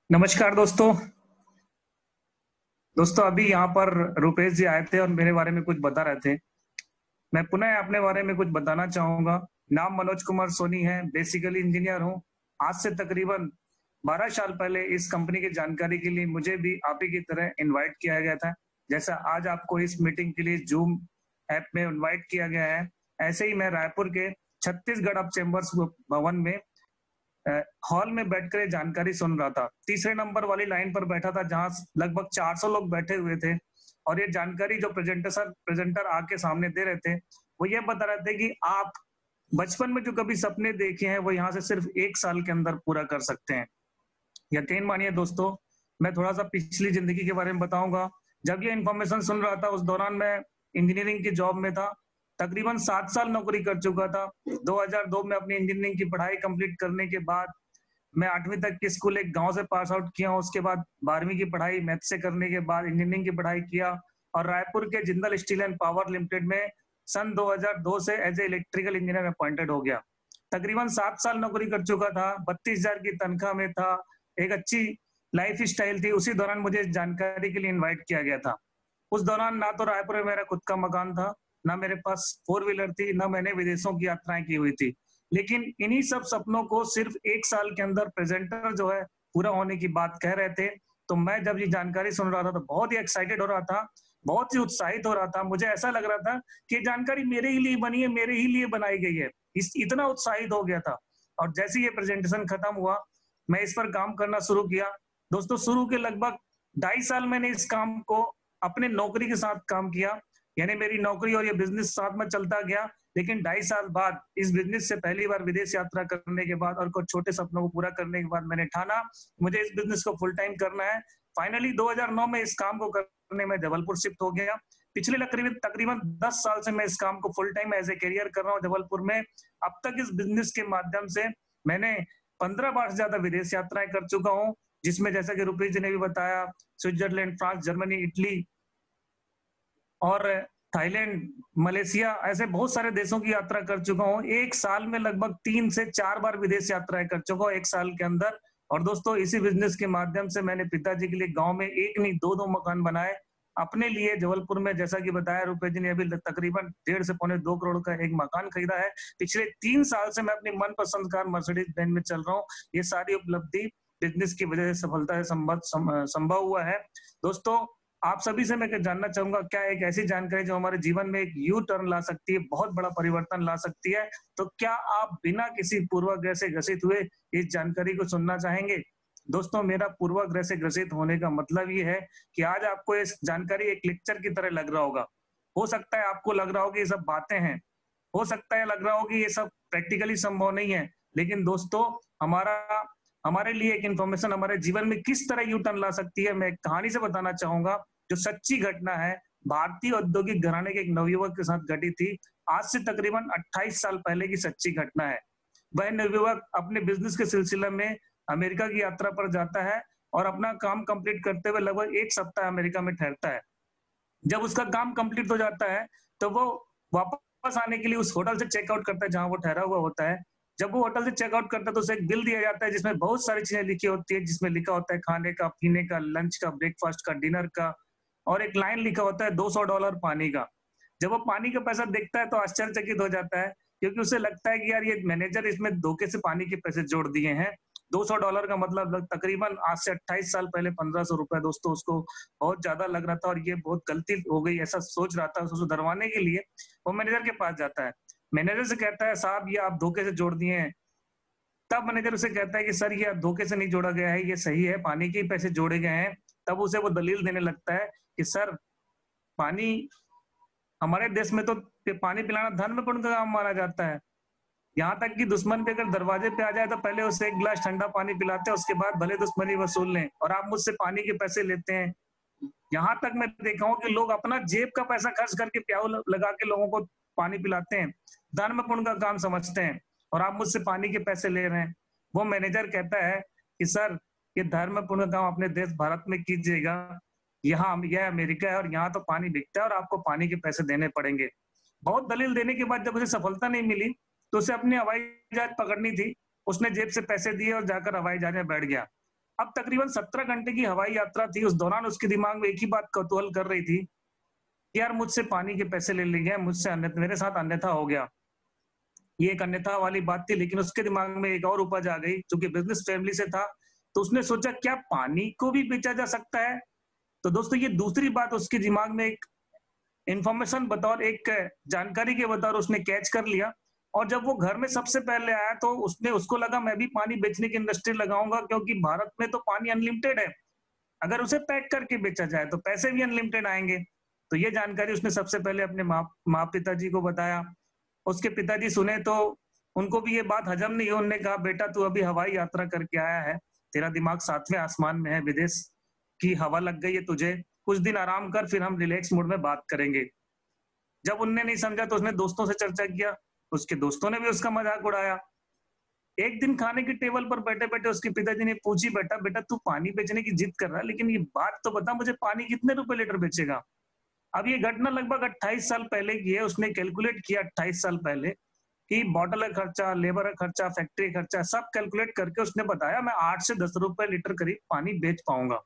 नमस्कार दोस्तों। अभी यहाँ पर रुपेश जी आए थे और मेरे बारे में कुछ बता रहे थे। मैं पुनः अपने बारे में कुछ बताना चाहूंगा। नाम मनोज कुमार सोनी है, बेसिकली इंजीनियर हूँ। आज से तकरीबन 12 साल पहले इस कंपनी की जानकारी के लिए मुझे भी आप ही की तरह इनवाइट किया गया था। जैसा आज आपको इस मीटिंग के लिए जूम ऐप में इनवाइट किया गया है, ऐसे ही मैं रायपुर के छत्तीसगढ़ ऑफ चेंबर्स भवन में हॉल में बैठकर ये जानकारी सुन रहा था। तीसरे नंबर वाली लाइन पर बैठा था जहां लगभग 400 लोग बैठे हुए थे। और ये जानकारी जो प्रेजेंटर आके सामने दे रहे थे, वो ये बता रहे थे कि आप बचपन में जो कभी सपने देखे हैं वो यहाँ से सिर्फ 1 साल के अंदर पूरा कर सकते हैं। यकीन मानिए दोस्तों, मैं थोड़ा सा पिछली जिंदगी के बारे में बताऊंगा। जब ये इन्फॉर्मेशन सुन रहा था उस दौरान मैं इंजीनियरिंग की जॉब में था। तकरीबन 7 साल नौकरी कर चुका था। 2002 में अपनी इंजीनियरिंग की पढ़ाई कंप्लीट करने के बाद मैं 8वीं तक की स्कूल एक गांव से पास आउट किया हूँ। उसके बाद 12वीं की पढ़ाई मैथ से करने के बाद इंजीनियरिंग की पढ़ाई किया और रायपुर के Jindal steel and power limited में सन 2002 से as a electrical engineer appointed हो गया। तकरीबन 7 साल नौकरी कर चुका था, 32,000 की तनख्वाह में था। एक अच्छी लाइफ स्टाइल थी। उसी दौरान मुझे जानकारी के लिए इन्वाइट किया गया था। उस दौरान ना तो रायपुर में मेरा खुद का मकान था, ना मेरे पास फोर व्हीलर थी, ना मैंने विदेशों की यात्राएं की हुई थी। लेकिन इन्हीं सब सपनों को सिर्फ 1 साल के अंदर प्रेजेंटर जो है पूरा होने की बात कह रहे थे। तो मैं जब ये जानकारी सुन रहा था तो बहुत ही एक्साइटेड हो रहा था, बहुत ही उत्साहित हो रहा था। मुझे ऐसा लग रहा था कि ये जानकारी मेरे ही लिए बनी है, मेरे ही लिए बनाई गई है। इतना उत्साहित हो गया था। और जैसे ये प्रेजेंटेशन खत्म हुआ, मैं इस पर काम करना शुरू किया। दोस्तों, शुरू के लगभग 2.5 साल मैंने इस काम को अपने नौकरी के साथ काम किया। यानी मेरी नौकरी और ये बिजनेस साथ में चलता गया। लेकिन 2.5 साल बाद इस बिजनेस से पहली बार विदेश यात्रा करने के बाद और कुछ छोटे सपनों को पूरा करने के बाद मैंने ठाना मुझे इस बिजनेस को फुल टाइम करना है। फाइनली 2009 में इस काम को करने में जबलपुर शिफ्ट हो गया। पिछले तकरीबन तकरीबन 10 साल से मैं इस काम को full time as a career कर रहा हूँ जबलपुर में। अब तक इस बिजनेस के माध्यम से मैंने 15 बार से ज्यादा विदेश यात्राएं कर चुका हूँ, जिसमें जैसा कि रुपेश जी ने भी बताया, स्विट्जरलैंड, फ्रांस, जर्मनी, इटली और थाईलैंड, मलेशिया, ऐसे बहुत सारे देशों की यात्रा कर चुका हूँ। एक साल में लगभग 3 से 4 बार विदेश यात्राएं कर चुका हूँ, 1 साल के अंदर। और दोस्तों, इसी बिजनेस के माध्यम से मैंने पिताजी के लिए गांव में एक नहीं दो दो मकान बनाए। अपने लिए जबलपुर में, जैसा कि बताया रुपए जी ने, अभी तकरीबन 1.5 से 2 करोड़ का एक मकान खरीदा है। पिछले 3 साल से मैं अपनी मनपसंद कार मर्सिडीज बेंज में चल रहा हूँ। ये सारी उपलब्धि बिजनेस की वजह से सफलता से संभव हुआ है। दोस्तों, आप सभी से मैं जानना चाहूंगा, क्या एक ऐसी जानकारी जो हमारे जीवन में एक यू टर्न ला सकती है, बहुत बड़ा परिवर्तन ला सकती है, तो क्या आप बिना किसी पूर्वाग्रह से ग्रसित हुए इस जानकारी को सुनना चाहेंगे? दोस्तों, मेरा पूर्वाग्रह से ग्रसित होने का मतलब ये है कि आज आपको ये जानकारी एक लेक्चर की तरह लग रहा होगा। हो सकता है आपको लग रहा हो कि ये सब बातें हैं, हो सकता है लग रहा हो कि ये सब प्रैक्टिकली संभव नहीं है। लेकिन दोस्तों, हमारा हमारे लिए एक इंफॉर्मेशन हमारे जीवन में किस तरह यू टर्न ला सकती है, मैं एक कहानी से बताना चाहूंगा जो सच्ची घटना है। भारतीय औद्योगिक घराने के एक नवयुवक के साथ घटी थी। आज से तकरीबन 28 साल पहले की सच्ची घटना है। वह नवयुवक अपने बिजनेस के सिलसिले में अमेरिका की यात्रा पर जाता है और अपना काम कंप्लीट करते हुए लगभग 1 सप्ताह अमेरिका में ठहरता है। जब उसका काम कंप्लीट हो जाता है तो वो वापस आने के लिए उस होटल से चेकआउट करता है जहां वो ठहरा हुआ होता है। जब वो होटल से चेकआउट करता है तो उसे एक बिल दिया जाता है जिसमें बहुत सारी चीजें लिखी होती है, जिसमें लिखा होता है खाने का, पीने का, लंच का, ब्रेकफास्ट का, डिनर का। और एक लाइन लिखा होता है $200 पानी का। जब वो पानी का पैसा देखता है तो आश्चर्यचकित हो जाता है, क्योंकि उसे लगता है कि यार ये मैनेजर इसमें धोखे से पानी के पैसे जोड़ दिए हैं। $200 का मतलब तकरीबन आज से 28 साल पहले ₹1,500। दोस्तों, उसको बहुत ज्यादा लग रहा था और ये बहुत गलती हो गई ऐसा सोच रहा था। उसको सुधरवाने के लिए वो मैनेजर के पास जाता है। मैनेजर से कहता है, साहब ये आप धोखे से जोड़ दिए हैं। तब मैनेजर उसे कहता है कि सर ये धोखे से नहीं जोड़ा गया है, ये सही है, पानी के ही पैसे जोड़े गए हैं। तब उसे वो दलील देने लगता है कि सर, पानी हमारे देश में तो पानी पिलाना धर्मपूर्ण का काम माना जाता है। यहाँ तक कि दुश्मन भी अगर दरवाजे पे आ जाए तो पहले उसे एक गिलास ठंडा पानी पिलाते हैं, उसके बाद भले दुश्मनी वसूल लें, और आप मुझसे पानी के पैसे लेते हैं। यहाँ तक मैं देखा हूँ कि लोग अपना जेब का पैसा खर्च करके प्याऊ लगा के लोगों को पानी पिलाते हैं, धर्म पुण्य का काम समझते हैं, और आप मुझसे पानी के पैसे ले रहे हैं। वो मैनेजर कहता है कि सर, ये धर्म पुण्य का काम अपने देश भारत में कीजिएगा। यहाँ यह अमेरिका है और यहाँ तो पानी बिकता है और आपको पानी के पैसे देने पड़ेंगे। बहुत दलील देने के बाद जब उसे सफलता नहीं मिली तो उसे अपनी हवाई जहाज पकड़नी थी। उसने जेब से पैसे दिए और जाकर हवाई जहाज में बैठ गया। अब तकरीबन 17 घंटे की हवाई यात्रा थी। उस दौरान उसके दिमाग में एक ही बात कौतूहल कर रही थी कि यार मुझसे पानी के पैसे ले लिए गए, मुझसे मेरे साथ अन्यथा हो गया। ये एक अन्यथा वाली बात थी, लेकिन उसके दिमाग में एक और उपज आ गई, चूंकि बिजनेस फैमिली से था, तो उसने सोचा क्या पानी को भी बेचा जा सकता है। तो दोस्तों ये दूसरी बात उसके दिमाग में एक इंफॉर्मेशन बतौर एक जानकारी के बतौर उसने कैच कर लिया। और जब वो घर में सबसे पहले आया तो उसको लगा मैं भी पानी बेचने की इंडस्ट्री लगाऊंगा, क्योंकि भारत में तो पानी अनलिमिटेड है। अगर उसे पैक करके बेचा जाए तो पैसे भी अनलिमिटेड आएंगे। तो ये जानकारी उसने सबसे पहले अपने माँ पिताजी को बताया। उसके पिताजी सुने तो उनको भी ये बात हजम नहीं हुई। उन्होंने कहा बेटा तू अभी हवाई यात्रा करके आया है, तेरा दिमाग 7वें आसमान में है, विदेश की हवा लग गई है तुझे, कुछ दिन आराम कर, फिर हम रिलैक्स मूड में बात करेंगे। जब उनने नहीं समझा तो उसने दोस्तों से चर्चा किया। उसके दोस्तों ने भी उसका मजाक उड़ाया। एक दिन खाने की टेबल पर बैठे बैठे उसके पिताजी ने पूछी, बेटा बेटा तू पानी बेचने की जिद कर रहा है, लेकिन ये बात तो बता मुझे, पानी कितने रुपए लीटर बेचेगा। अब ये घटना लगभग 28 साल पहले की है। उसने कैलकुलेट किया 28 साल पहले कि बॉटल का खर्चा, लेबर का खर्चा, फैक्ट्री खर्चा सब कैलकुलेट करके उसने बताया मैं 8 से 10 रुपए लीटर करीब पानी बेच पाऊंगा।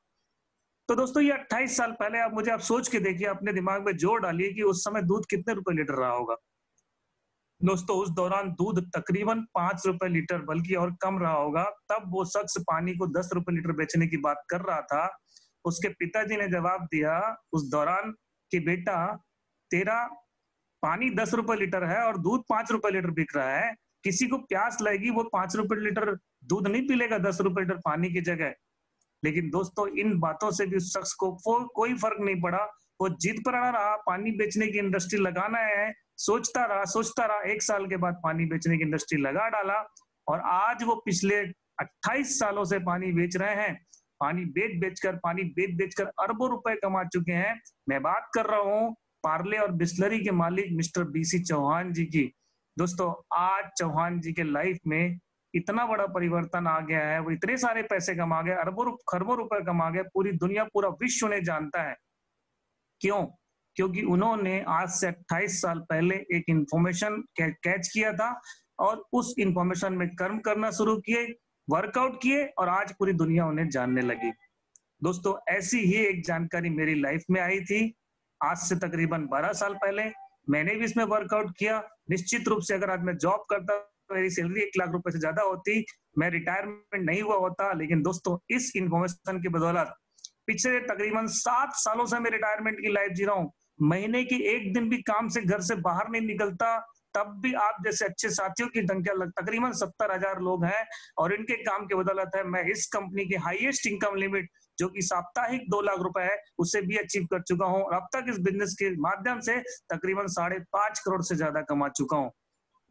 तो दोस्तों ये 28 साल पहले, आप सोच के देखिए, अपने दिमाग में जोड़ डालिए कि उस समय दूध कितने रुपए लीटर रहा होगा। दोस्तों उस दौरान दूध तकरीबन 5 रुपए लीटर बल्कि और कम रहा होगा। तब वो शख्स पानी को 10 रुपए लीटर बेचने की बात कर रहा था। उसके पिताजी ने जवाब दिया उस दौरान कि बेटा तेरा पानी 10 रुपए लीटर है और दूध 5 रुपए लीटर बिक रहा है। किसी को प्यास लगेगी वो 5 रुपए लीटर दूध नहीं पी लेगा 10 रुपए लीटर पानी की जगह। लेकिन दोस्तों इन बातों से भी उस शख्स को कोई फर्क नहीं पड़ा। वो जिद पर अड़ा रहा, पानी बेचने की इंडस्ट्री लगाना है। सोचता रहा 1 साल के बाद पानी बेचने की इंडस्ट्री लगा डाला। और आज वो पिछले 28 सालों से पानी बेच रहे हैं। पानी बेच बेचकर अरबों रुपए कमा चुके हैं। मैं बात कर रहा हूँ पार्ले और बिस्लरी के मालिक मिस्टर बीसी चौहान जी की। दोस्तों आज चौहान जी के लाइफ में इतना बड़ा परिवर्तन आ गया है, वो इतने सारे पैसे कमा गए, अरबों खरबों रुपए कमा गए, पूरी दुनिया पूरा विश्व उन्हें जानता है। क्यों? क्योंकि उन्होंने आज से 28 साल पहले एक इंफॉर्मेशन कैच किया था और उस इंफॉर्मेशन में कर्म करना शुरू किए, वर्कआउट किए और आज पूरी दुनिया उन्हें जानने लगी। दोस्तों ऐसी ही एक जानकारी मेरी लाइफ में आई थी आज से तकरीबन 12 साल पहले। मैंने भी इसमें वर्कआउट किया। निश्चित रूप से अगर आज मैं जॉब करता, मेरी सैलरी 1 लाख रुपए से ज्यादा होती, मैं रिटायरमेंट नहीं हुआ होता। लेकिन दोस्तों इस इंफॉर्मेशन की बदौलत पिछले तकरीबन 7 सालों से मैं रिटायरमेंट की लाइफ जी रहा हूँ। महीने की एक दिन भी काम से घर से बाहर नहीं निकलता, तब भी आप जैसे अच्छे साथियों की संख्या तकरीबन 70,000 लोग हैं। और इनके काम की बदौलत है मैं इस कंपनी की हाईएस्ट इनकम लिमिट जो कि साप्ताहिक 2 लाख रुपए है, उसे भी अचीव कर चुका हूँ। और अब तक इस बिजनेस के माध्यम से तकरीबन 5.5 करोड़ से ज्यादा कमा चुका हूँ।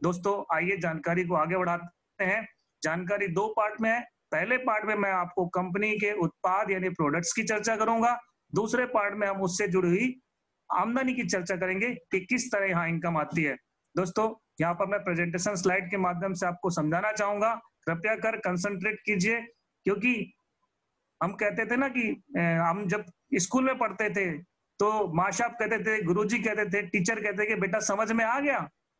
दोस्तों आइए जानकारी को आगे बढ़ाते हैं। जानकारी 2 पार्ट में है। पहले पार्ट में मैं आपको कंपनी के उत्पाद यानी प्रोडक्ट्स की चर्चा करूंगा। दूसरे पार्ट में हम उससे जुड़ी हुई आमदनी की चर्चा करेंगे कि किस तरह यहाँ इनकम आती है। दोस्तों यहाँ पर मैं प्रेजेंटेशन स्लाइड के माध्यम से आपको समझाना चाहूंगा। कृपया कर कंसंट्रेट कीजिए, क्योंकि हम कहते थे ना कि हम जब स्कूल में पढ़ते थे तो माँ साहब कहते थे, गुरुजी कहते थे, टीचर कहते कि बेटा समझ में आ गया।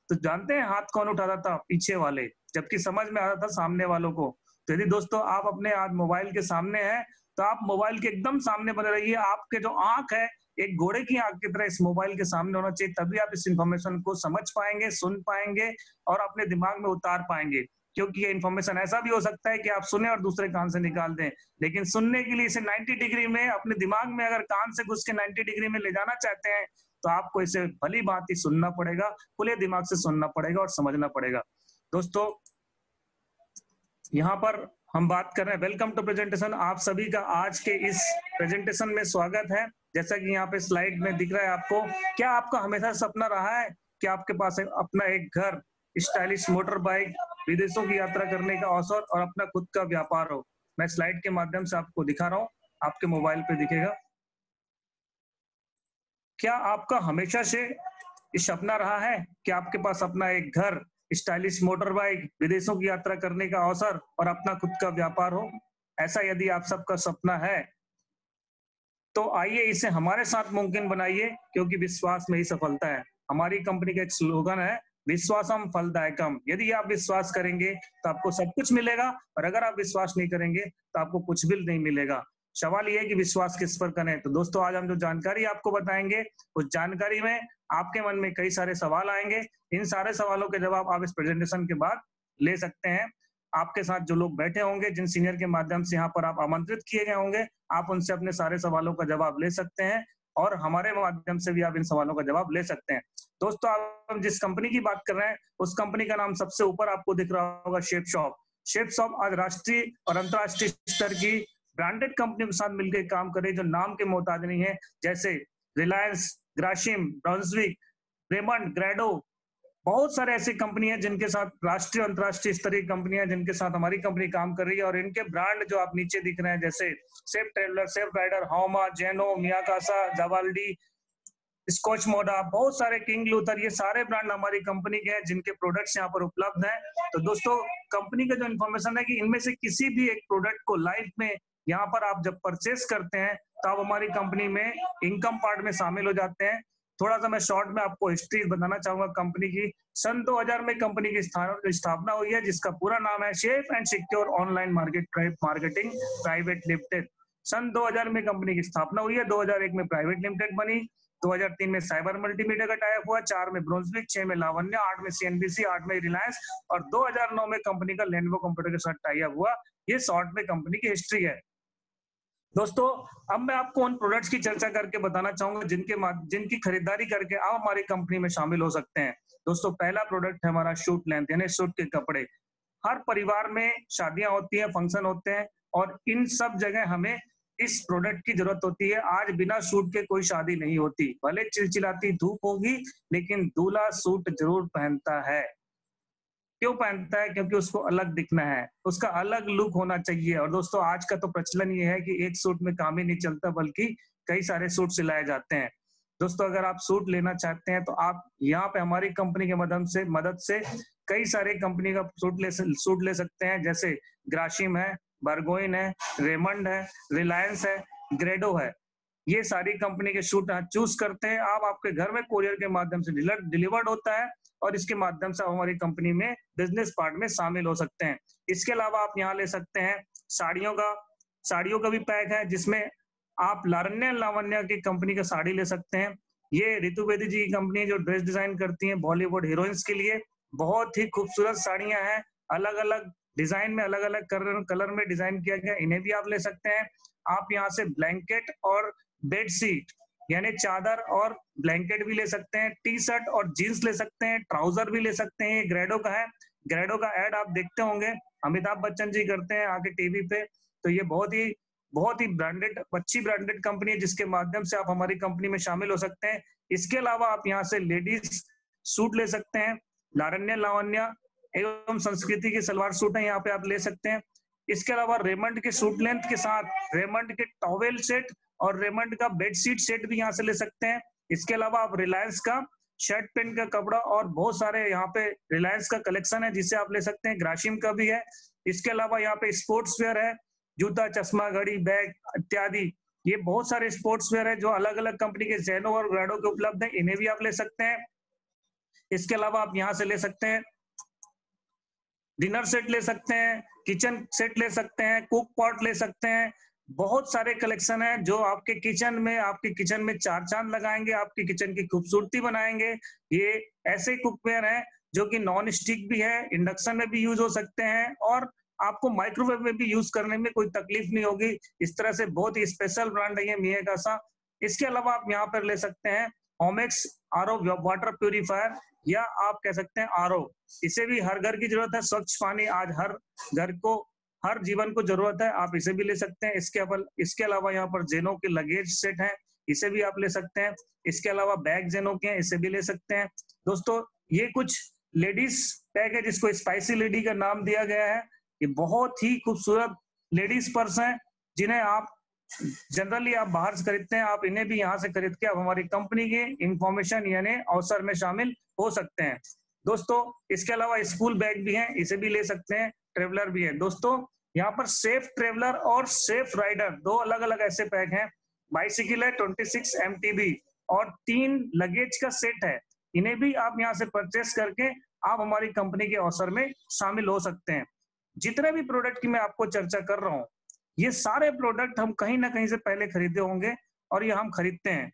तो जानते हैं हाथ कौन उठाता था? पीछे वाले, जबकि समझ में आता था सामने वालों को। तो यदि दोस्तों आप अपने आज मोबाइल के सामने हैं तो आप मोबाइल के एकदम सामने बने रहिए। आपके जो आंख है एक घोड़े की आंख की तरह इस मोबाइल के सामने होना चाहिए, तभी आप इस इंफॉर्मेशन को समझ पाएंगे, सुन पाएंगे और अपने दिमाग में उतार पाएंगे। क्योंकि ये इन्फॉर्मेशन ऐसा भी हो सकता है कि आप सुने और दूसरे कान से निकाल दें, लेकिन सुनने के लिए इसे 90 डिग्री में अपने दिमाग में अगर कान से घुस के 90 डिग्री में ले जाना चाहते हैं तो आपको इसे भली भांति सुनना पड़ेगा, खुले दिमाग से सुनना पड़ेगा और समझना पड़ेगा। दोस्तों यहाँ पर हम बात कर रहे हैं वेलकम टू प्रेजेंटेशन। आप सभी का आज के इस प्रेजेंटेशन में स्वागत है। जैसा कि यहाँ पे स्लाइड में दिख रहा है आपको, क्या आपका हमेशा सपना रहा है कि आपके पास अपना एक घर, स्टाइलिश मोटर बाइक, विदेशों की यात्रा करने का अवसर और अपना खुद का व्यापार हो? मैं स्लाइड के माध्यम से आपको दिखा रहा हूँ, आपके मोबाइल पे दिखेगा। क्या आपका हमेशा से ये सपना रहा है कि आपके पास अपना एक घर, स्टाइलिश मोटर बाइक, विदेशों की यात्रा करने का अवसर और अपना खुद का व्यापार हो? ऐसा यदि आप सबका सपना है तो आइए इसे हमारे साथ मुमकिन बनाइए, क्योंकि विश्वास में ही सफलता है। हमारी कंपनी का एक स्लोगन है, विश्वासम फलदायकम। यदि आप विश्वास करेंगे तो आपको सब कुछ मिलेगा, और अगर आप विश्वास नहीं करेंगे तो आपको कुछ भी नहीं मिलेगा। सवाल ये है कि विश्वास किस पर करें। तो दोस्तों, आज हम जो जानकारी आपको बताएंगे, उस जानकारी में आपके मन में कई सारे सवाल आएंगे। इन सारे सवालों के जवाब आप इस प्रेजेंटेशन के बाद ले सकते हैं। आपके साथ जो लोग बैठे होंगे, जिन सीनियर के माध्यम से यहाँ पर आप आमंत्रित किए गए होंगे, आप उनसे अपने सारे सवालों का जवाब ले सकते हैं, और हमारे माध्यम से भी आप इन सवालों का जवाब ले सकते हैं। दोस्तों, आप जिस कंपनी की बात कर रहे हैं, उस कंपनी का नाम सबसे ऊपर आपको दिख रहा होगा, शेप शॉप। शेप शॉप आज राष्ट्रीय और अंतर्राष्ट्रीय स्तर की ब्रांडेड कंपनियों के साथ मिलकर काम कर रही है, जो नाम के मोहताज नहीं है, जैसे रिलायंस, ग्रासिम, ब्राउंसविक, रेमंड, ग्रेडो। बहुत सारे ऐसी कंपनी है जिनके साथ राष्ट्रीय और अंतर्राष्ट्रीय स्तरीय कंपनियां, जिनके साथ हमारी कंपनी काम कर रही है, और इनके ब्रांड जो आप नीचे दिख रहे हैं, जैसे सेफ ट्रेवलर, सेफ राइडर, हाउमा, जेनो, मियाकासा, जावाल्डी, स्कॉच मोडा, बहुत सारे, किंग लूथर, ये सारे ब्रांड हमारी कंपनी के हैं, जिनके प्रोडक्ट्स यहाँ पर उपलब्ध हैं। तो दोस्तों, कंपनी का जो इन्फॉर्मेशन है कि इनमें से किसी भी एक प्रोडक्ट को लाइफ में यहाँ पर आप जब परचेस करते हैं, तो आप हमारी कंपनी में इनकम पार्ट में शामिल हो जाते हैं। थोड़ा सा मैं शॉर्ट में आपको हिस्ट्री बताना चाहूंगा कंपनी की। सन 2000 में कंपनी की स्थापना हुई है, जिसका पूरा नाम है safe and secure online marketing private limited. सन 2000 में कंपनी की स्थापना हुई है, 2001 में प्राइवेट लिमिटेड बनी, 2003 में साइबर मल्टीमीडिया का टाइप हुआ, 4 में ब्राउंसविक, 6 में लावण्य, 8 में सीएनबीसी, 8 में रिलायंस, और 2009 में कंपनी का लेनोवो कंप्यूटर के साथ टाई अप हुआ। ये शॉर्ट में कंपनी की हिस्ट्री है। दोस्तों, अब मैं आपको उन प्रोडक्ट्स की चर्चा करके बताना चाहूंगा जिनकी खरीदारी करके आप हमारी कंपनी में शामिल हो सकते हैं। दोस्तों, पहला प्रोडक्ट है हमारा शूट लेंथ, यानी सूट के कपड़े। हर परिवार में शादियां होती हैं, फंक्शन होते हैं, और इन सब जगह हमें इस प्रोडक्ट की जरूरत होती है। आज बिना सूट के कोई शादी नहीं होती। भले चिलचिलाती धूप होगी, लेकिन दूल्हा सूट जरूर पहनता है। क्यों पहनता है? क्योंकि उसको अलग दिखना है, उसका अलग लुक होना चाहिए। और दोस्तों, आज का तो प्रचलन ये है कि एक सूट में काम ही नहीं चलता, बल्कि कई सारे सूट सिलाए जाते हैं। दोस्तों, अगर आप सूट लेना चाहते हैं, तो आप यहाँ पे हमारी कंपनी के मदद से कई सारे कंपनी का सूट ले सकते हैं, जैसे ग्रासिम है, बर्गोइन है, रेमंड है, रिलायंस है, ग्रेडो है। ये सारी कंपनी के सूट चूज करते हैं आप। आपके घर में कोरियर के माध्यम से डिलीवर्ड होता है, और इसके माध्यम से आप हमारी कंपनी में बिजनेस पार्ट में शामिल हो सकते हैं। इसके अलावा आप यहाँ ले सकते हैं साड़ियों का भी पैक है, जिसमें आप लारण्य लावण्य की कंपनी का साड़ी ले सकते हैं। ये रितु बेदी जी की कंपनी, जो ड्रेस डिजाइन करती है बॉलीवुड हीरोइंस के लिए। बहुत ही खूबसूरत साड़ियां हैं, अलग अलग डिजाइन में, अलग अलग कलर में डिजाइन किया गया, इन्हें भी आप ले सकते हैं। आप यहाँ से ब्लैंकेट और बेडशीट, यानी चादर और ब्लैंकेट भी ले सकते हैं। टी शर्ट और जीन्स ले सकते हैं, ट्राउजर भी ले सकते हैं। ये ग्रेडो का है। ग्रेडो का एड आप देखते होंगे, अमिताभ बच्चन जी करते हैं आके टीवी पे। तो ये बहुत ही ब्रांडेड, अच्छी ब्रांडेड कंपनी है, जिसके माध्यम से आप हमारी कंपनी में शामिल हो सकते हैं। इसके अलावा आप यहाँ से लेडीज सूट ले सकते हैं। लारण्य लावण्य एवं संस्कृति के सलवार सूट है, यहाँ पे आप ले सकते हैं। इसके अलावा रेमंड के सूट लेंथ के साथ रेमंड के टॉवेल सेट और रेमंड का बेडशीट सेट भी यहाँ से ले सकते हैं। इसके अलावा आप रिलायंस का शर्ट पैंट का कपड़ा और बहुत सारे यहाँ पे रिलायंस का कलेक्शन है, जिसे आप ले सकते हैं। ग्रासिम का भी है। इसके अलावा यहाँ पे स्पोर्ट्स वेयर है, जूता, चश्मा, घड़ी, बैग इत्यादि। ये बहुत सारे स्पोर्ट्स वेयर है जो अलग अलग कंपनी के जेनो और ग्रेडो के उपलब्ध है, इन्हें भी आप ले सकते हैं। इसके अलावा आप यहाँ से ले सकते हैं डिनर सेट ले सकते हैं, किचन सेट ले सकते हैं, कुक पॉट ले सकते हैं। बहुत सारे कलेक्शन है जो आपके किचन में चार चांद लगाएंगे, आपकी किचन की खूबसूरती बनाएंगे। ये ऐसे कुकवेयर हैं जो कि नॉन स्टिक भी है, इंडक्शन में भी यूज हो सकते हैं, और आपको माइक्रोवेव में भी यूज करने में कोई तकलीफ नहीं होगी। इस तरह से बहुत ही स्पेशल ब्रांड है ये मियाकासा। इसके अलावा आप यहाँ पर ले सकते हैं ओमेक्स आरओ वाटर प्यूरिफायर, या आप कह सकते हैं आरओ। इसे भी हर घर की जरूरत है, स्वच्छ पानी आज हर जीवन को जरूरत है, आप इसे भी ले सकते हैं। इसके अलावा यहाँ पर जेनो के लगेज सेट हैं, इसे भी आप ले सकते हैं। इसके अलावा बैग जेनो के हैं, इसे भी ले सकते हैं। दोस्तों, ये कुछ लेडीज बैग है जिसको स्पाइसी लेडी का नाम दिया गया है। ये बहुत ही खूबसूरत लेडीज पर्स हैं, जिन्हें आप जनरली आप बाहर से खरीदते हैं, आप इन्हें भी यहाँ से खरीद के आप हमारी कंपनी के इंफॉर्मेशन यानी अवसर में शामिल हो सकते हैं। दोस्तों, इसके अलावा स्कूल बैग भी हैं, इसे भी ले सकते हैं। ट्रेवलर भी है। दोस्तों, यहाँ पर सेफ ट्रेवलर और सेफ राइडर दो अलग अलग ऐसे पैक हैं। बाइसिकल है 26 MTB और 3 लगेज का सेट है। इन्हें भी आप यहाँ से परचेस करके आप हमारी कंपनी के ऑफर में शामिल हो सकते हैं। जितने भी प्रोडक्ट की मैं आपको चर्चा कर रहा हूँ, ये सारे प्रोडक्ट हम कहीं ना कहीं से पहले खरीदे होंगे और ये हम खरीदते हैं।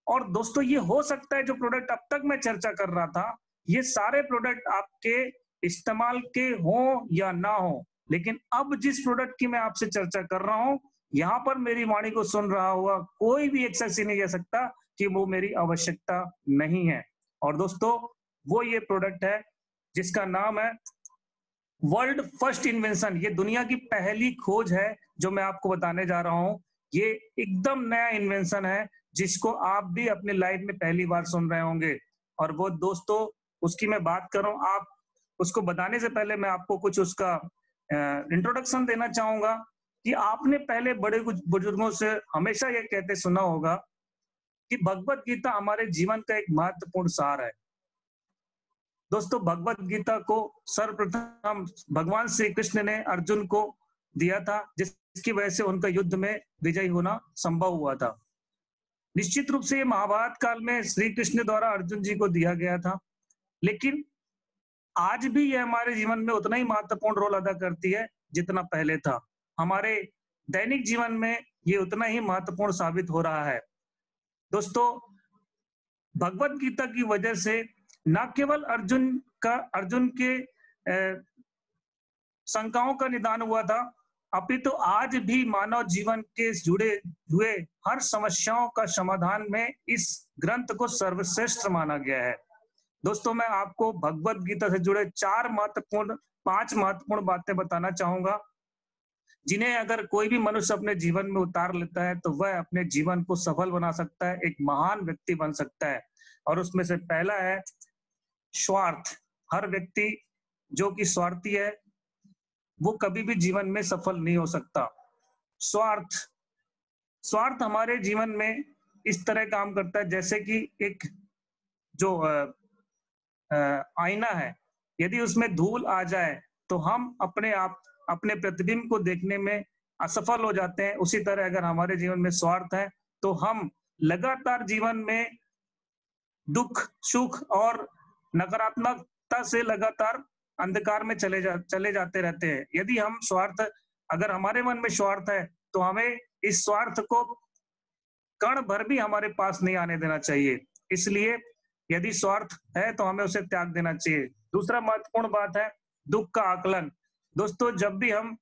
और दोस्तों, ये हो सकता है जो प्रोडक्ट अब तक मैं चर्चा कर रहा था, ये सारे प्रोडक्ट आपके इस्तेमाल के हों या ना हो, लेकिन अब जिस प्रोडक्ट की मैं आपसे चर्चा कर रहा हूं, यहाँ पर मेरी वाणी को सुन रहा हुआ कोई भी एक शख्स नहीं कह सकता कि वो मेरी आवश्यकता नहीं है। और दोस्तों, वो ये प्रोडक्ट है जिसका नाम है वर्ल्ड फर्स्ट इन्वेंशन। ये दुनिया की पहली खोज है जो मैं आपको बताने जा रहा हूं। ये एकदम नया इन्वेंशन है जिसको आप भी अपनी लाइफ में पहली बार सुन रहे होंगे। और वो दोस्तों, उसकी मैं बात कर रहा हूं। आप उसको बताने से पहले मैं आपको कुछ उसका इंट्रोडक्शन देना चाहूंगा कि आपने पहले बड़े कुछ बुजुर्गों से हमेशा ये कहते सुना होगा कि भगवत गीता हमारे जीवन का एक महत्वपूर्ण सार है। दोस्तों, भगवत गीता को सर्वप्रथम भगवान श्री कृष्ण ने अर्जुन को दिया था, जिसकी वजह से उनका युद्ध में विजयी होना संभव हुआ था। निश्चित रूप से ये महाभारत काल में श्री कृष्ण द्वारा अर्जुन जी को दिया गया था, लेकिन आज भी ये हमारे जीवन में उतना ही महत्वपूर्ण रोल अदा करती है जितना पहले था। हमारे दैनिक जीवन में ये उतना ही महत्वपूर्ण साबित हो रहा है। दोस्तों, भगवत गीता की वजह से न केवल अर्जुन के शंकाओं का निदान हुआ था, अपितु आज भी मानव जीवन के जुड़े हुए हर समस्याओं का समाधान में इस ग्रंथ को सर्वश्रेष्ठ माना गया है। दोस्तों, मैं आपको भगवत गीता से जुड़े पांच महत्वपूर्ण बातें बताना चाहूंगा, जिन्हें अगर कोई भी मनुष्य अपने जीवन में उतार लेता है तो वह अपने जीवन को सफल बना सकता है, एक महान व्यक्ति बन सकता है। और उसमें से पहला है स्वार्थ। हर व्यक्ति जो कि स्वार्थी है वो कभी भी जीवन में सफल नहीं हो सकता। स्वार्थ स्वार्थ हमारे जीवन में इस तरह काम करता है जैसे कि एक जो आईना है, यदि उसमें धूल आ जाए तो हम अपने प्रतिबिंब को देखने में असफल हो जाते हैं। उसी तरह अगर हमारे जीवन में स्वार्थ है तो हम लगातार जीवन में दुख, सुख और नकारात्मकता से लगातार अंधकार में चले जाते रहते हैं। यदि अगर हमारे मन में स्वार्थ है तो हमें इस स्वार्थ को कण भर भी हमारे पास नहीं आने देना चाहिए। इसलिए यदि स्वार्थ है तो हमें उसे त्याग देना चाहिए। दूसरा महत्वपूर्ण बात है दुख का आकलन। दोस्तों, जब भी हम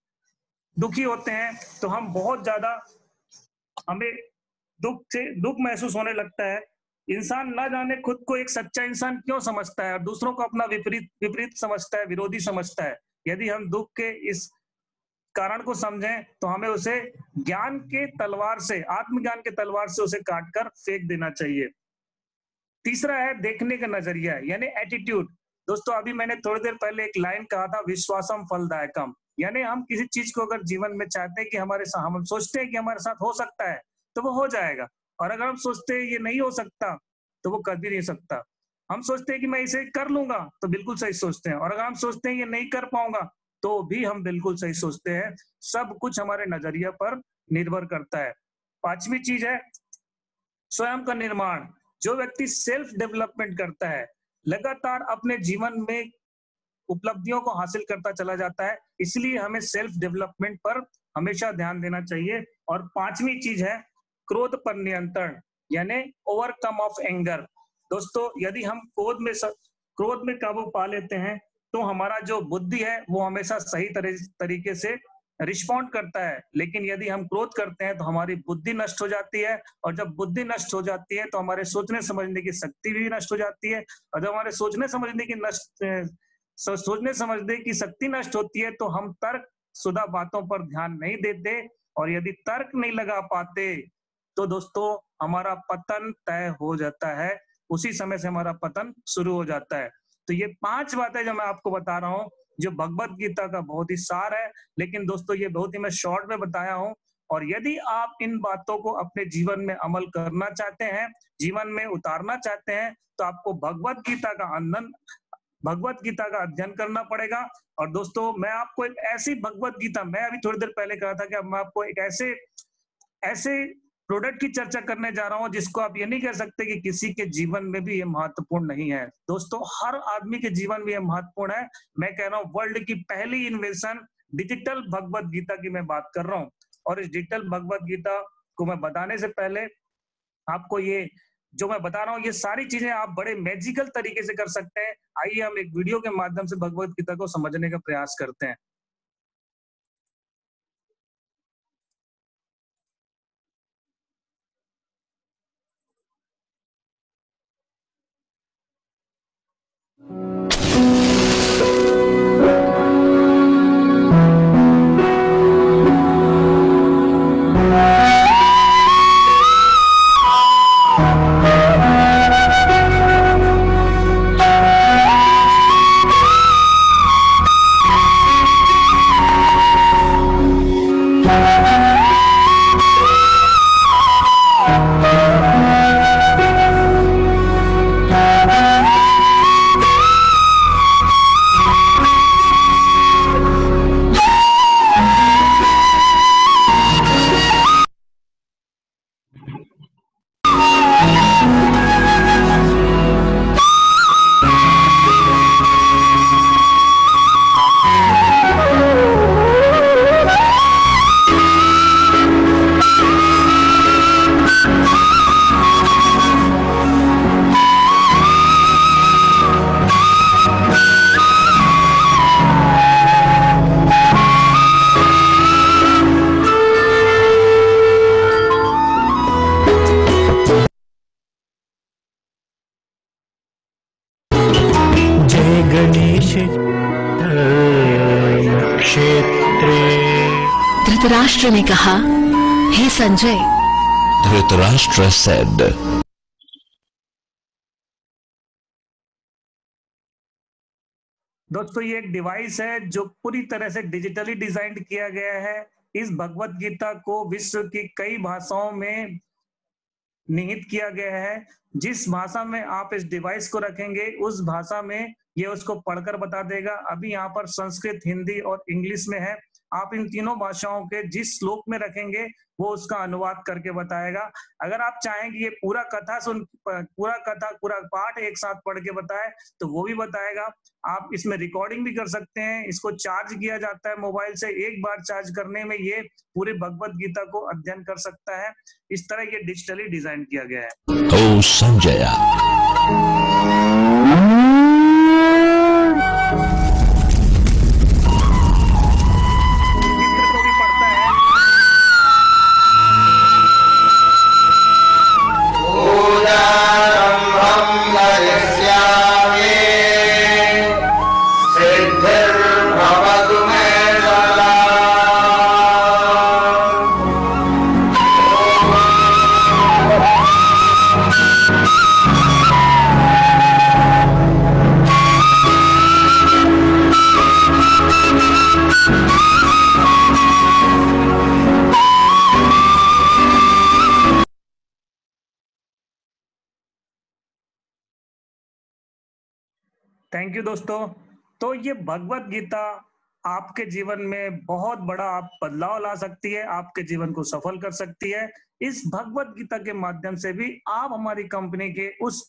दुखी होते हैं तो हमें दुख महसूस होने लगता है। इंसान ना जाने खुद को एक सच्चा इंसान क्यों समझता है और दूसरों को अपना विपरीत समझता है, विरोधी समझता है। यदि हम दुख के इस कारण को समझें तो हमें उसे आत्मज्ञान के तलवार से उसे काटकर फेंक देना चाहिए। तीसरा है देखने का नजरिया, यानी एटीट्यूड। दोस्तों, अभी मैंने थोड़ी देर पहले एक लाइन कहा था, विश्वासम फलदायकम, यानी हम किसी चीज को अगर जीवन में चाहते हैं कि हम सोचते हैं कि हमारे साथ हो सकता है तो वो हो जाएगा, और अगर हम सोचते हैं ये नहीं हो सकता तो वो कभी नहीं सकता। हम सोचते हैं कि मैं इसे कर लूंगा तो बिल्कुल सही सोचते हैं, और अगर हम सोचते हैं ये नहीं कर पाऊंगा तो भी हम बिल्कुल सही सोचते हैं। सब कुछ हमारे नजरिया पर निर्भर करता है। पांचवी चीज है स्वयं का निर्माण। जो व्यक्ति सेल्फ डेवलपमेंट करता है, लगातार अपने जीवन में उपलब्धियों को हासिल करता चला जाता है, इसलिए हमें सेल्फ डेवलपमेंट पर हमेशा ध्यान देना चाहिए। और पांचवी चीज है क्रोध पर नियंत्रण, यानी ओवरकम ऑफ एंगर। दोस्तों, यदि हम क्रोध में काबू पा लेते हैं तो हमारा जो बुद्धि है वो हमेशा सही तरीके से रिस्पॉन्ड करता है। लेकिन यदि हम क्रोध करते हैं तो हमारी बुद्धि नष्ट हो जाती है, और जब बुद्धि नष्ट हो जाती है तो हमारे सोचने समझने की शक्ति भी नष्ट हो जाती है, और जब हमारे सोचने समझने की शक्ति नष्ट होती है तो हम तर्क शुदा बातों पर ध्यान नहीं देते, और यदि तर्क नहीं लगा पाते तो दोस्तों हमारा पतन तय हो जाता है। उसी समय से हमारा पतन शुरू हो जाता है। तो ये 5 बातें जो मैं आपको बता रहा हूँ, जो भगवत गीता का बहुत ही सार है, लेकिन दोस्तों ये बहुत ही मैं शॉर्ट में बताया हूँ। और यदि आप इन बातों को अपने जीवन में अमल करना चाहते हैं, जीवन में उतारना चाहते हैं, तो आपको भगवत गीता का अध्ययन करना पड़ेगा। और दोस्तों, मैं आपको एक ऐसी भगवत गीता, मैं अभी थोड़ी देर पहले कहा था कि मैं आपको एक ऐसे प्रोडक्ट की चर्चा करने जा रहा हूं जिसको आप ये नहीं कह सकते कि किसी के जीवन में भी ये महत्वपूर्ण नहीं है। दोस्तों, हर आदमी के जीवन में ये महत्वपूर्ण है। मैं कह रहा हूं वर्ल्ड की पहली इन्वेंशन डिजिटल भगवत गीता की मैं बात कर रहा हूं। और इस डिजिटल भगवत गीता को मैं बताने से पहले आपको ये जो मैं बता रहा हूँ ये सारी चीजें आप बड़े मैजिकल तरीके से कर सकते हैं। आइए हम एक वीडियो के माध्यम से भगवत गीता को समझने का प्रयास करते हैं। धृतराष्ट्र ने कहा, हे संजय, Dhritarashtra said, दोस्तों ये एक डिवाइस है जो पूरी तरह से डिजिटली डिजाइन किया गया है। इस भगवत गीता को विश्व की कई भाषाओं में निहित किया गया है। जिस भाषा में आप इस डिवाइस को रखेंगे उस भाषा में ये उसको पढ़कर बता देगा। अभी यहाँ पर संस्कृत, हिंदी और इंग्लिश में है। आप इन तीनों भाषाओं के जिस श्लोक में रखेंगे वो उसका अनुवाद करके बताएगा। अगर आप चाहें कि ये पूरा पाठ एक साथ पढ़ के बताए तो वो भी बताएगा। आप इसमें रिकॉर्डिंग भी कर सकते हैं। इसको चार्ज किया जाता है मोबाइल से। एक बार चार्ज करने में ये पूरे भगवत गीता को अध्ययन कर सकता है। इस तरह ये डिजिटली डिजाइन किया गया है। O Sanjaya, चित्र को भी पढ़ता है। थैंक यू दोस्तों। तो ये भगवत गीता आपके जीवन में बहुत बड़ा आप बदलाव ला सकती है, आपके जीवन को सफल कर सकती है। इस भगवत गीता के माध्यम से भी आप हमारी कंपनी के उस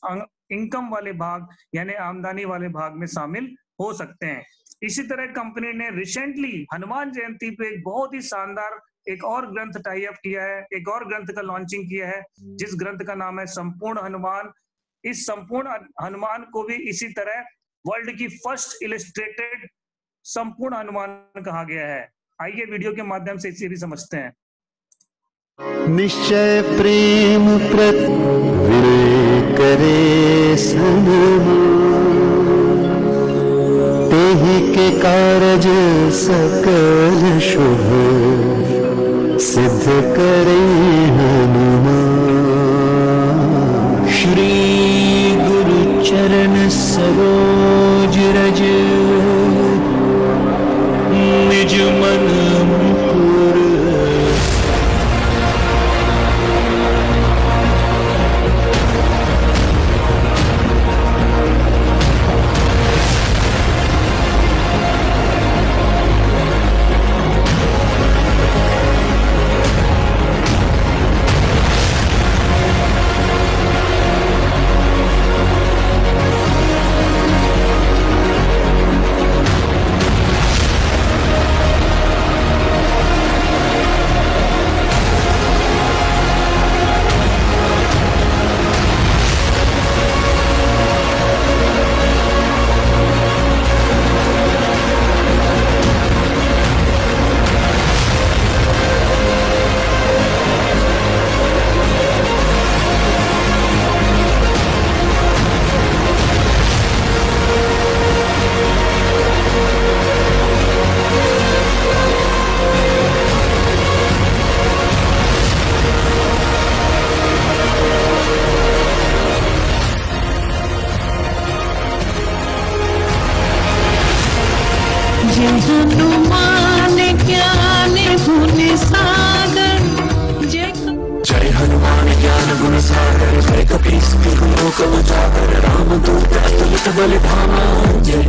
इनकम वाले भाग यानी आमदनी वाले भाग में शामिल हो सकते हैं। इसी तरह कंपनी ने रिसेंटली हनुमान जयंती पे एक बहुत ही शानदार एक और ग्रंथ टाई अप किया है, एक और ग्रंथ का लॉन्चिंग किया है जिस ग्रंथ का नाम है संपूर्ण हनुमान। इस संपूर्ण हनुमान को भी इसी तरह वर्ल्ड की फर्स्ट इलस्ट्रेटेड संपूर्ण हनुमान कहा गया है। आइए वीडियो के माध्यम से इसे भी समझते हैं। निश्चय प्रेम प्रत करे तेहि के कारज सकल शुभ सिद्ध करे हनुमान। श्री गुरु चरण सरोज रज निज मन मुकुर। कपीस लोक उजागर रामदूत अतुलित बलिधामा जय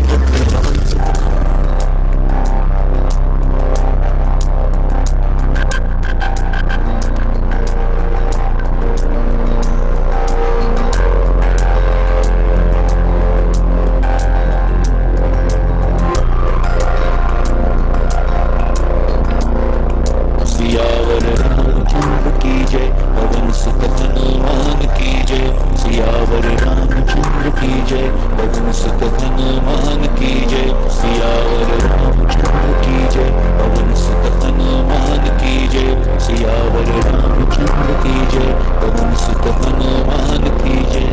सियावर रामचंद्र की जय पवन सुत हनुमान की जय सियावर रामचंद्र की जय पवन सुत हनुमान की जय सियावर रामचंद्र की जय पवन सुत हनुमान की जय सियावर रामचंद्र की जय पवन सुत हनुमान की जय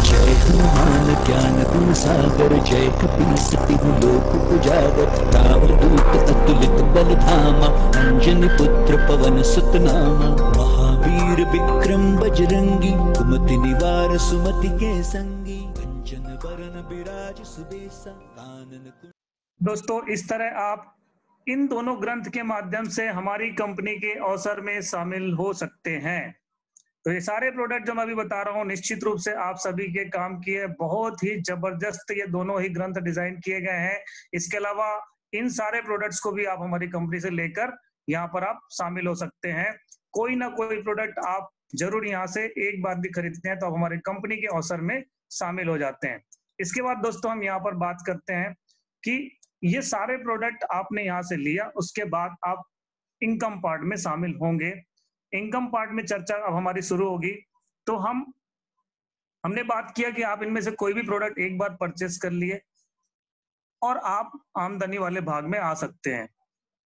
जय हनुमान ज्ञान गुण सागर जय कपीस तिहु लोक उजागर रामदूत अतुलित बल धामा अंजनी पुत्र पवन सुत नामा महावीर विक्रम बजरंगी कुमति निवार सुमति के संगी कंचन वरन विराज सुबेसा कानन दोस्तों, इस तरह आप इन दोनों ग्रंथ के माध्यम से हमारी कंपनी के अवसर में शामिल हो सकते हैं। तो ये सारे प्रोडक्ट जो मैं अभी बता रहा हूँ निश्चित रूप से आप सभी के काम की है। बहुत ही जबरदस्त ये दोनों ही ग्रंथ डिजाइन किए गए हैं। इसके अलावा इन सारे प्रोडक्ट्स को भी आप हमारी कंपनी से लेकर यहाँ पर आप शामिल हो सकते हैं। कोई ना कोई प्रोडक्ट आप जरूर यहाँ से एक बार भी खरीदते हैं तो आप हमारी कंपनी के अवसर में शामिल हो जाते हैं। इसके बाद दोस्तों हम यहाँ पर बात करते हैं कि ये सारे प्रोडक्ट आपने यहाँ से लिया, उसके बाद आप इनकम पार्ट में शामिल होंगे। इनकम पार्ट में चर्चा अब हमारी शुरू होगी। तो हमने बात किया कि आप इनमें से कोई भी प्रोडक्ट एक बार परचेस कर लिए और आप आमदनी वाले भाग में आ सकते हैं।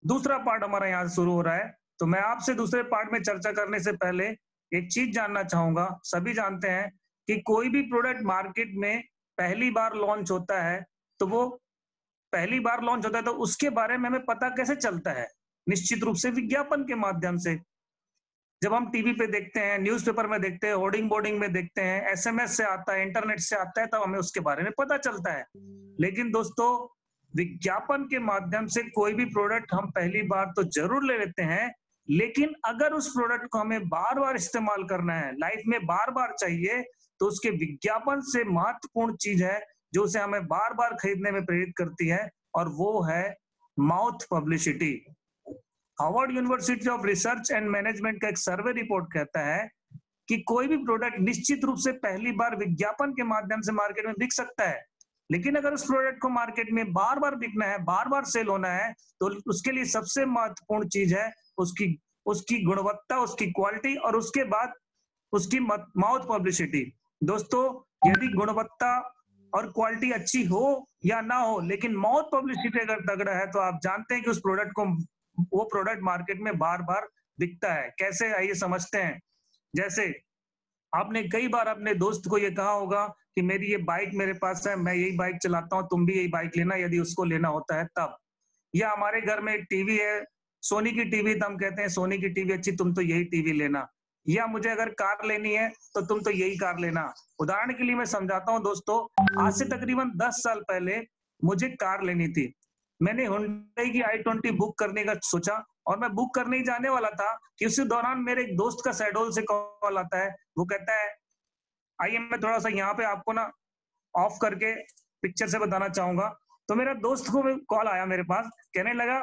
दूसरा पार्ट हमारा यहाँ से शुरू हो रहा है। तो मैं आपसे दूसरे पार्ट में चर्चा करने से पहले एक चीज जानना चाहूंगा। सभी जानते हैं कि कोई भी प्रोडक्ट मार्केट में पहली बार लॉन्च होता है तो उसके बारे में हमें पता कैसे चलता है? निश्चित रूप से विज्ञापन के माध्यम से। जब हम टीवी पे देखते हैं, न्यूज़पेपर में देखते हैं, होर्डिंग बोर्डिंग में देखते हैं, एसएमएस से आता है, इंटरनेट से आता है, तब हमें उसके बारे में पता चलता है। लेकिन दोस्तों, विज्ञापन के माध्यम से कोई भी प्रोडक्ट हम पहली बार तो जरूर ले लेते हैं, लेकिन अगर उस प्रोडक्ट को हमें बार बार इस्तेमाल करना है, लाइफ में बार बार चाहिए, तो उसके विज्ञापन से महत्वपूर्ण चीज है जो उसे हमें बार बार खरीदने में प्रेरित करती है, और वो है mouth publicity. Harvard university of research and management का एक सर्वे रिपोर्ट कहता है कि कोई भी प्रोडक्ट निश्चित रूप से पहली बार विज्ञापन के माध्यम से मार्केट में बिक सकता है, लेकिन अगर उस प्रोडक्ट को मार्केट में बार बार बिकना है, बार बार सेल होना है, तो उसके लिए सबसे महत्वपूर्ण चीज है उसकी गुणवत्ता, उसकी क्वालिटी, और उसके बाद उसकी माउथ पब्लिसिटी। दोस्तों, यदि गुणवत्ता और क्वालिटी अच्छी हो या ना हो, लेकिन माउथ पब्लिसिटी अगर तगड़ा है, तो आप जानते हैं कि वो प्रोडक्ट मार्केट में बार बार बिकता है। कैसे, आइए समझते हैं। जैसे आपने कई बार अपने दोस्त को ये कहा होगा कि मेरी ये बाइक मेरे पास है, मैं यही बाइक चलाता हूँ, तुम भी यही बाइक लेना, यदि उसको लेना होता है तब। या हमारे घर में एक टीवी है, सोनी की टीवी, तो हम कहते हैं सोनी की टीवी अच्छी, तुम तो यही टीवी लेना। या मुझे अगर कार लेनी है तो तुम तो यही कार लेना। उदाहरण के लिए मैं समझाता हूँ दोस्तों, आज से तकरीबन 10 साल पहले मुझे कार लेनी थी। मैंने हुंडई की i20 बुक करने का सोचा, और मैं बुक करने ही जाने वाला था कि उसी दौरान मेरे एक दोस्त का शहडोल से कॉल आता है। वो कहता है, आइए मैं थोड़ा सा यहाँ पे आपको ना ऑफ करके पिक्चर से बताना चाहूंगा। तो मेरा दोस्त को कॉल आया मेरे पास, कहने लगा,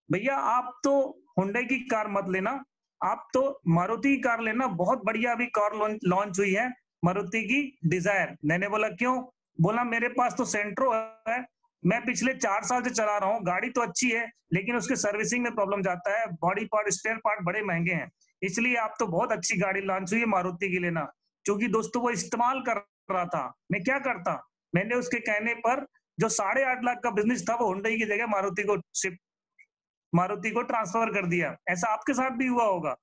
भैया आप तो हुंडई की कार मत लेना, आप तो मारुति की कार लेना, बहुत बढ़िया अभी कार लॉन्च हुई है, मारुति की डिजायर। मैंने बोला क्यों? बोला मेरे पास तो सेंट्रो है, मैं पिछले 4 साल से चला रहा हूँ, गाड़ी तो अच्छी है, लेकिन उसके सर्विसिंग में प्रॉब्लम जाता है, बॉडी पार्ट, स्पेयर पार्ट बड़े महंगे हैं, इसलिए आप तो बहुत अच्छी गाड़ी लॉन्च हुई है, मारुति की लेना। क्योंकि दोस्तों वो इस्तेमाल कर रहा था। मैं क्या करता, मैंने उसके कहने पर जो 8.5 लाख का बिजनेस था, वो हुंडई की जगह मारुति को ट्रांसफर कर दिया। ऐसा आपके साथ भी हुआ होगा।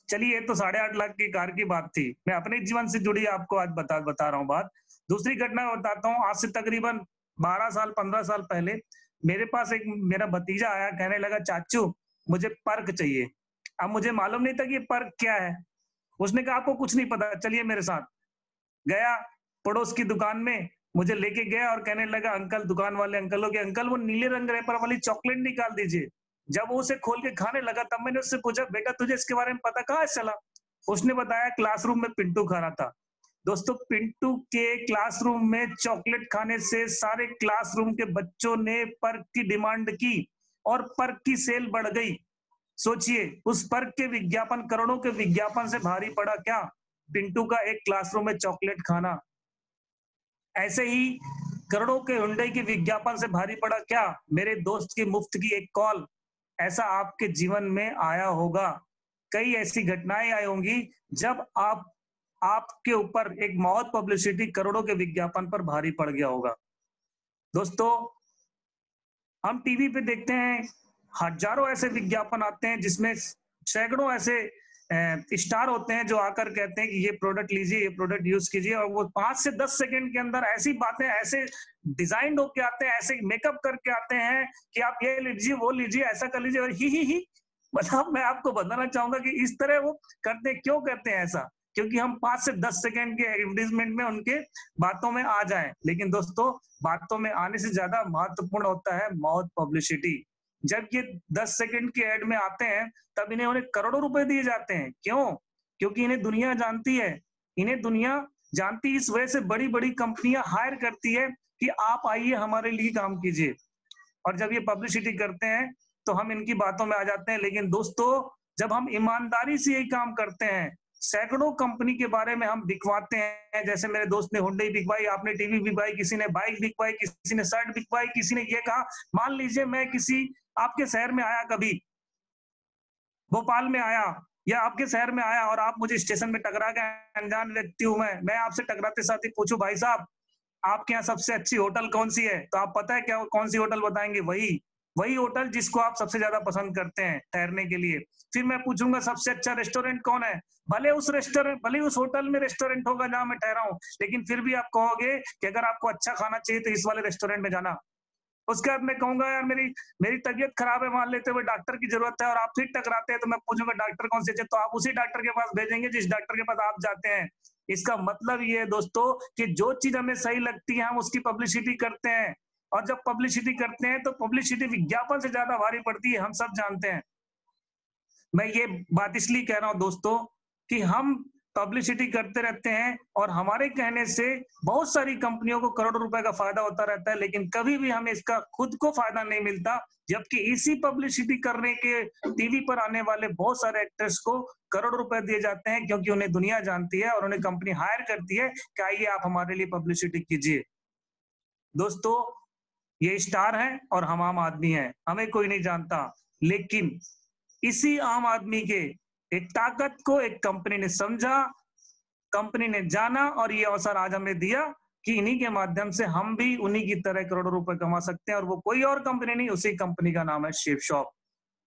चलिए, तो 8.5 लाख की कार की बात थी। मैं अपने जीवन से जुड़ी आपको आज बता रहा हूँ बात। दूसरी घटना बताता हूँ। आज से तकरीबन 12 साल 15 साल पहले मेरे पास एक मेरा भतीजा आया, कहने लगा, चाचू मुझे पर्क चाहिए। अब मुझे मालूम नहीं था कि ये पर्क क्या है। उसने कहा आपको कुछ नहीं पता, चलिए मेरे साथ। गया पड़ोस की दुकान में, मुझे लेके गया और कहने लगा, अंकल, दुकान वाले अंकल हो गए, अंकल वो नीले रंग रैपर वाली चॉकलेट निकाल दीजिए। जब वो उसे खोल के खाने लगा, तब मैंने उससे पूछा, बेटा तुझे इसके बारे में पता कहाँ से चला? उसने बताया क्लासरूम में पिंटू खा रहा था। दोस्तों, पिंटू के क्लासरूम में चॉकलेट खाने से सारे क्लासरूम के बच्चों ने पर्क की डिमांड की और पर्क की सेल बढ़ गई। सोचिए, उस पर्क के विज्ञापन, करोड़ों के विज्ञापन से भारी पड़ा क्या? पिंटू का एक क्लासरूम में चॉकलेट खाना। ऐसे ही करोड़ों के हुंडई के विज्ञापन से भारी पड़ा क्या? मेरे दोस्त की मुफ्त की एक कॉल। ऐसा आपके जीवन में आया होगा। कई ऐसी घटनाएं आई होंगी जब आपके ऊपर एक मौत पब्लिसिटी करोड़ों के विज्ञापन पर भारी पड़ गया होगा। दोस्तों, हम टीवी पे देखते हैं, हजारों ऐसे विज्ञापन आते हैं जिसमें सैकड़ों ऐसे स्टार होते हैं जो आकर कहते हैं कि ये प्रोडक्ट लीजिए, ये प्रोडक्ट यूज कीजिए, और वो 5 से 10 सेकंड के अंदर ऐसी बातें, ऐसे डिजाइन होके आते हैं, ऐसे मेकअप करके आते हैं कि आप ये लीजिए, वो लीजिए, ऐसा कर लीजिए, और ही मतलब मैं आपको बताना चाहूंगा कि इस तरह वो करते हैं। क्यों करते हैं ऐसा? क्योंकि हम 5 से 10 सेकंड के एडवर्टाइजमेंट में उनके बातों में आ जाएं। लेकिन दोस्तों, बातों में आने से ज्यादा महत्वपूर्ण होता है माउथ पब्लिसिटी। जब ये 10 सेकंड के एड में आते हैं तब उन्हें करोड़ों रुपए दिए जाते हैं। क्यों? क्योंकि इन्हें दुनिया जानती है। इन्हें दुनिया जानती इस वजह से बड़ी बड़ी कंपनियां हायर करती है कि आप आइए, हमारे लिए काम कीजिए। और जब ये पब्लिसिटी करते हैं तो हम इनकी बातों में आ जाते हैं। लेकिन दोस्तों, जब हम ईमानदारी से यही काम करते हैं, सैकड़ों कंपनी के बारे में हम बिकवाते हैं, जैसे मेरे दोस्त ने हुंडई बिकवाई, आपने टीवी बिकवाई, किसी ने बाइक बिकवाई, किसी ने शर्ट बिकवाई, किसी ने ये कहा। मान लीजिए मैं किसी आपके शहर में आया, कभी भोपाल में आया या आपके शहर में आया, और आप मुझे स्टेशन में टकरा गए, अनजान व्यक्ति हूं मैं आपसे टकराते साथ ही पूछूं, भाई साहब आपके यहाँ सबसे अच्छी होटल कौन सी है? तो आप पता है क्या कौन सी होटल बताएंगे? वही होटल जिसको आप सबसे ज्यादा पसंद करते हैं ठहरने के लिए। फिर मैं पूछूंगा सबसे अच्छा रेस्टोरेंट कौन है? भले उस होटल में रेस्टोरेंट होगा जहां मैं ठहरा हूं, लेकिन फिर भी आप कहोगे कि अगर आपको अच्छा खाना चाहिए तो इस वाले रेस्टोरेंट में जाना। उसके बाद मैं कहूंगा यार मेरी तबीयत खराब है, मान लेते हुए डॉक्टर की जरूरत है, और आप फिर टकराते हैं, तो मैं पूछूंगा डॉक्टर कौन से? तो आप उसी डॉक्टर के पास भेजेंगे जिस डॉक्टर के पास आप जाते हैं। इसका मतलब ये है दोस्तों कि जो चीज हमें सही लगती है हम उसकी पब्लिसिटी करते हैं, और जब पब्लिसिटी करते हैं तो पब्लिसिटी विज्ञापन से ज्यादा भारी पड़ती है, हम सब जानते हैं। मैं ये बात इसलिए कह रहा हूं दोस्तों कि हम पब्लिसिटी करते रहते हैं और हमारे कहने से बहुत सारी कंपनियों को करोड़ों रुपए का फायदा होता रहता है, लेकिन कभी भी हमें इसका खुद को फायदा नहीं मिलता। जबकि इसी पब्लिसिटी करने के टीवी पर आने वाले बहुत सारे एक्टर्स को करोड़ रुपए दिए जाते हैं, क्योंकि उन्हें दुनिया जानती है और उन्हें कंपनी हायर करती है कि आइए आप हमारे लिए पब्लिसिटी कीजिए। दोस्तों, ये स्टार हैं और हम आम आदमी हैं, हमें कोई नहीं जानता, लेकिन इसी आम आदमी के एक ताकत को एक कंपनी ने समझा, कंपनी ने जाना, और ये अवसर आज हमें दिया कि इन्हीं के माध्यम से हम भी उन्हीं की तरह करोड़ों रुपए कमा सकते हैं। और वो कोई और कंपनी नहीं, उसी कंपनी का नाम है शेफ शॉप।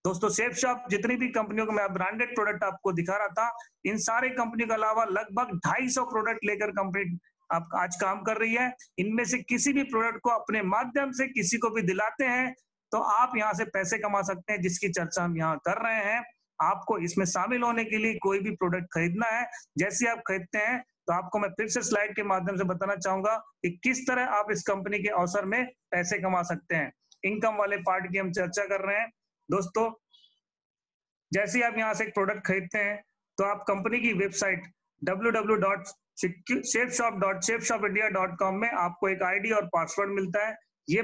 दोस्तों, शेफ शॉप जितनी भी कंपनियों को मैं ब्रांडेड प्रोडक्ट आपको दिखा रहा था, इन सारे कंपनियों के अलावा लगभग 250 प्रोडक्ट लेकर कंपनी आप आज काम कर रही है। इनमें से किसी भी प्रोडक्ट को अपने माध्यम से किसी को भी दिलाते हैं तो आप यहाँ से पैसे कमा सकते हैं, जिसकी चर्चा हम यहाँ कर रहे हैं। आपको इसमें शामिल होने के लिए कोई भी प्रोडक्ट खरीदना है, जैसे आप खरीदते हैं तो आपको मैं फिर से स्लाइड के माध्यम से बताना चाहूंगा कि किस तरह आप इस कंपनी के अवसर में पैसे कमा सकते हैं। इनकम वाले पार्ट की हम चर्चा कर रहे हैं। दोस्तों, जैसे आप यहाँ से एक प्रोडक्ट खरीदते हैं तो आप कंपनी की वेबसाइट www.chefshop.chefshopindia.com में आपको एक आईडी और पासवर्ड मिलता है। ये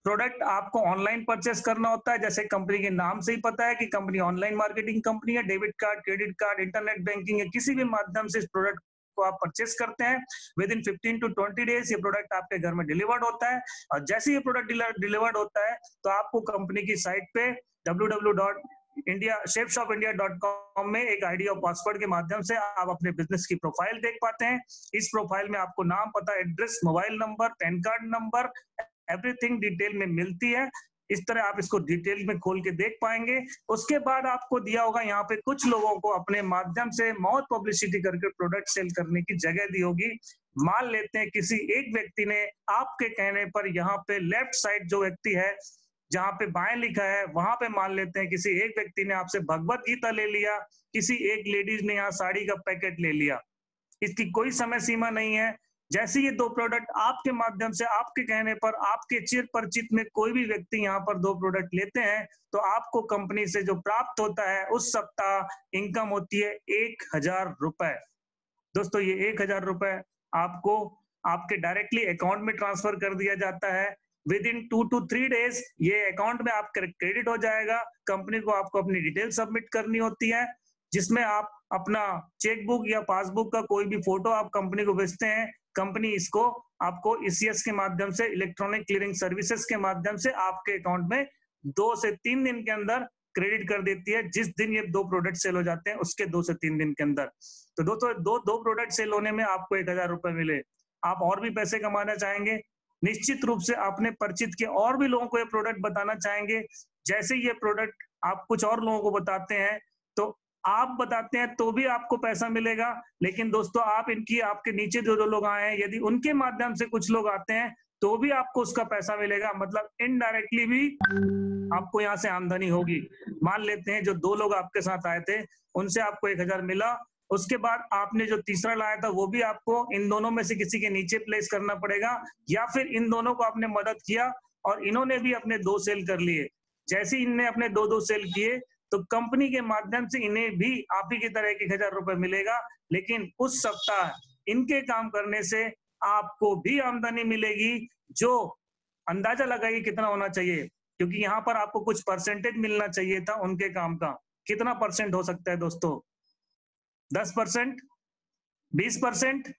प्रोडक्ट आपको ऑनलाइन परचेस करना होता है। जैसे कंपनी के नाम से ही पता है कि कंपनी ऑनलाइन मार्केटिंग कंपनी है। Debit card, credit card, internet banking या किसी भी माध्यम से इस प्रोडक्ट को आप परचेस करते हैं। विद इन 15 to 20 डेज ये प्रोडक्ट आपके घर में डिलीवर्ड होता है। और जैसे ये प्रोडक्ट डिलीवर्ड होता है तो आपको कंपनी की साइट पे www.chefshopindia.com में एक आईडी और पासवर्ड के माध्यम से आप अपने बिजनेस की प्रोफाइल देख पाते हैं। इस प्रोफाइल में आपको नाम, पता, address, mobile number, pan card number, everything detail में मिलती है। इस तरह आप इसको डिटेल में खोल के देख पाएंगे। उसके बाद आपको दिया होगा यहाँ पे कुछ लोगों को अपने माध्यम से माउथ पब्लिसिटी करके प्रोडक्ट सेल करने की जगह दी होगी। मान लेते हैं किसी एक व्यक्ति ने आपके कहने पर यहाँ पे लेफ्ट साइड जो व्यक्ति है जहाँ पे बाएं लिखा है वहां पे मान लेते हैं किसी एक व्यक्ति ने आपसे भगवत गीता ले लिया, किसी एक लेडीज ने यहाँ साड़ी का पैकेट ले लिया। इसकी कोई समय सीमा नहीं है। जैसे ये दो प्रोडक्ट आपके माध्यम से, आपके कहने पर, आपके चिर परिचित में कोई भी व्यक्ति यहाँ पर दो प्रोडक्ट लेते हैं तो आपको कंपनी से जो प्राप्त होता है उस सप्ताह इनकम होती है 1000 रुपए। दोस्तों ये 1000 रुपए आपको आपके डायरेक्टली अकाउंट में ट्रांसफर कर दिया जाता है। विद इन 2 to 3 डेज ये अकाउंट में आपका क्रेडिट हो जाएगा। कंपनी को आपको अपनी डिटेल सबमिट करनी होती है, जिसमें आप अपना चेकबुक या पासबुक का कोई भी फोटो आप कंपनी को भेजते हैं। कंपनी इसको आपको ईसीएस के माध्यम से, इलेक्ट्रॉनिक क्लियरिंग सर्विसेज के माध्यम से आपके अकाउंट में 2 से 3 दिन के अंदर क्रेडिट कर देती है। जिस दिन ये दो प्रोडक्ट सेल हो जाते हैं उसके 2 से 3 दिन के अंदर। तो दोस्तों दो प्रोडक्ट सेल होने में आपको 1000 रुपए मिले। आप और भी पैसे कमाना चाहेंगे, निश्चित रूप से अपने परिचित के और भी लोगों को ये प्रोडक्ट बताना चाहेंगे। जैसे ये प्रोडक्ट आप कुछ और लोगों को बताते हैं तो आप बताते हैं तो भी आपको पैसा मिलेगा। लेकिन दोस्तों आप इनकी, आपके नीचे जो लोग आए हैं, यदि उनके माध्यम से कुछ लोग आते हैं तो भी आपको उसका पैसा मिलेगा। मतलब इनडायरेक्टली भी आपको यहाँ से आमदनी होगी। मान लेते हैं जो 2 लोग आपके साथ आए थे उनसे आपको 1000 मिला, उसके बाद आपने जो तीसरा लाया था वो भी आपको इन दोनों में से किसी के नीचे प्लेस करना पड़ेगा, या फिर इन दोनों को आपने मदद किया और इन्होंने भी अपने 2 सेल कर लिए। जैसे इनने अपने 2 सेल किए तो कंपनी के माध्यम से इन्हें भी आप ही की तरह 1000 रुपए मिलेगा। लेकिन उस सप्ताह इनके काम करने से आपको भी आमदनी मिलेगी, जो अंदाजा लगाइए कितना होना चाहिए, क्योंकि यहाँ पर आपको कुछ परसेंटेज मिलना चाहिए था उनके काम का। कितना परसेंट हो सकता है दोस्तों? 10%, 20%,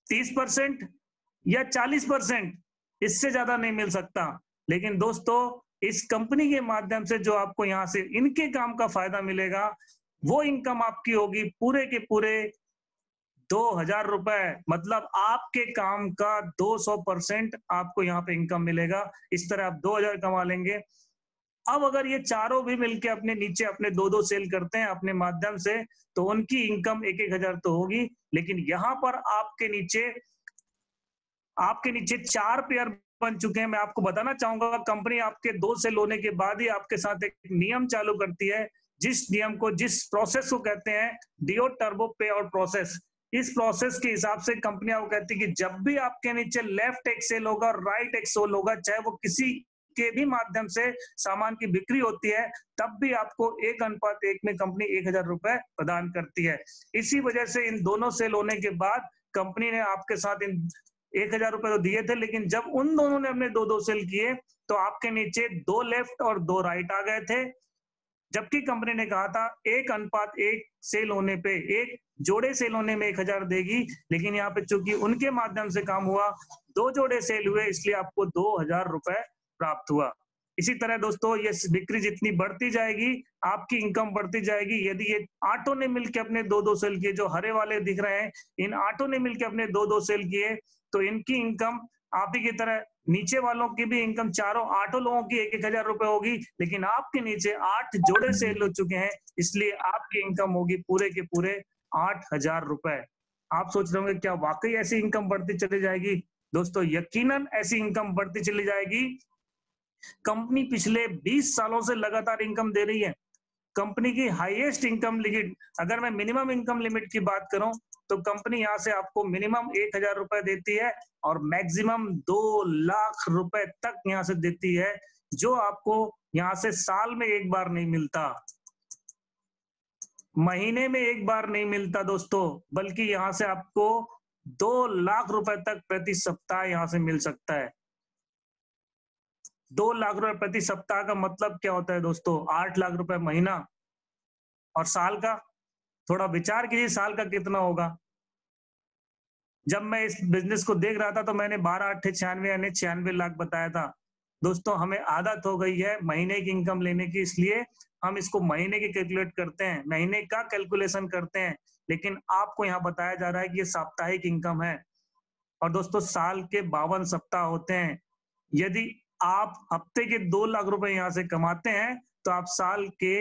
30% या 40%? इससे ज्यादा नहीं मिल सकता। लेकिन दोस्तों इस कंपनी के माध्यम से जो आपको यहाँ से इनके काम का फायदा मिलेगा, वो इनकम आपकी होगी पूरे के पूरे 2000 रुपए। मतलब आपके काम का 200% आपको यहाँ पे इनकम मिलेगा। इस तरह आप 2000 कमा लेंगे। अब अगर ये चारों भी मिलके अपने नीचे अपने 2 सेल करते हैं अपने माध्यम से, तो उनकी इनकम 1000 तो होगी। लेकिन यहाँ पर आपके नीचे 4 पेयर बन चुके हैं। मैं आपको बताना चाहूंगा, कंपनी आपके 2 सेल होने के बाद ही आपके साथ एक नियम चालू करती है, जिस नियम को, जिस प्रोसेस को कहते हैं डीओ टर्बो पे आउट प्रोसेस। इस प्रोसेस के हिसाब से कंपनी आपको कहती है कि जब भी आपके नीचे लेफ्ट एक सेल होगा और राइट एक सेल होगा, चाहे वो किसी के भी माध्यम से सामान की बिक्री होती है, तब भी आपको 1:1 में कंपनी 1000 रुपए प्रदान करती है। इसी वजह से इन दोनों सेल होने के बाद कंपनी ने आपके साथ इन 1000 रुपए तो दिए थे, लेकिन जब उन दोनों ने अपने 2 सेल किए तो आपके नीचे 2 लेफ्ट और 2 राइट आ गए थे। जबकि कंपनी ने कहा था 1:1 सेल होने पे, एक जोड़े सेल होने में 1000 देगी, लेकिन यहाँ पे चूंकि उनके माध्यम से काम हुआ, 2 जोड़े सेल हुए, इसलिए आपको 2000 रुपए प्राप्त हुआ। इसी तरह दोस्तों ये बिक्री जितनी बढ़ती जाएगी आपकी इनकम बढ़ती जाएगी। यदि ये 8 ने मिलकर अपने 2 सेल किए, जो हरे वाले दिख रहे हैं, इन 8 ने मिलकर अपने 2 सेल किए, तो इनकी इनकम आप ही की तरह नीचे वालों की भी इनकम 8 लोगों की 1000 रुपए होगी। लेकिन आपके नीचे 8 जोड़े सेल हो चुके हैं, इसलिए आपकी इनकम होगी पूरे के पूरे 8000 रुपए। आप सोच रहे होंगे क्या वाकई ऐसी इनकम बढ़ती चली जाएगी? दोस्तों यकीनन ऐसी इनकम बढ़ती चली जाएगी। कंपनी पिछले 20 सालों से लगातार इनकम दे रही है। कंपनी की हाईएस्ट इनकम लिमिट, अगर मैं मिनिमम इनकम लिमिट की बात करूं, तो कंपनी यहां से आपको मिनिमम 1000 रुपए देती है और मैक्सिमम 2 लाख रुपए तक यहां से देती है, जो आपको यहां से साल में एक बार नहीं मिलता, महीने में एक बार नहीं मिलता दोस्तों, बल्कि यहां से आपको 2 लाख रुपए तक प्रति सप्ताह यहां से मिल सकता है। 2 लाख रुपए प्रति सप्ताह का मतलब क्या होता है दोस्तों? 8 लाख रुपए महीना। और साल का थोड़ा विचार कीजिए, साल का कितना होगा? जब मैं इस बिजनेस को देख रहा था तो मैंने 12×8 = 96 यानी 96 लाख बताया था। दोस्तों हमें आदत हो गई है महीने की इनकम लेने की, इसलिए हम इसको महीने की कैलकुलेट करते हैं, महीने का कैलकुलेशन करते हैं। लेकिन आपको यहाँ बताया जा रहा है कि ये साप्ताहिक इनकम है। और दोस्तों साल के 52 सप्ताह होते हैं। यदि आप हफ्ते के 2 लाख रुपए यहाँ से कमाते हैं तो आप साल के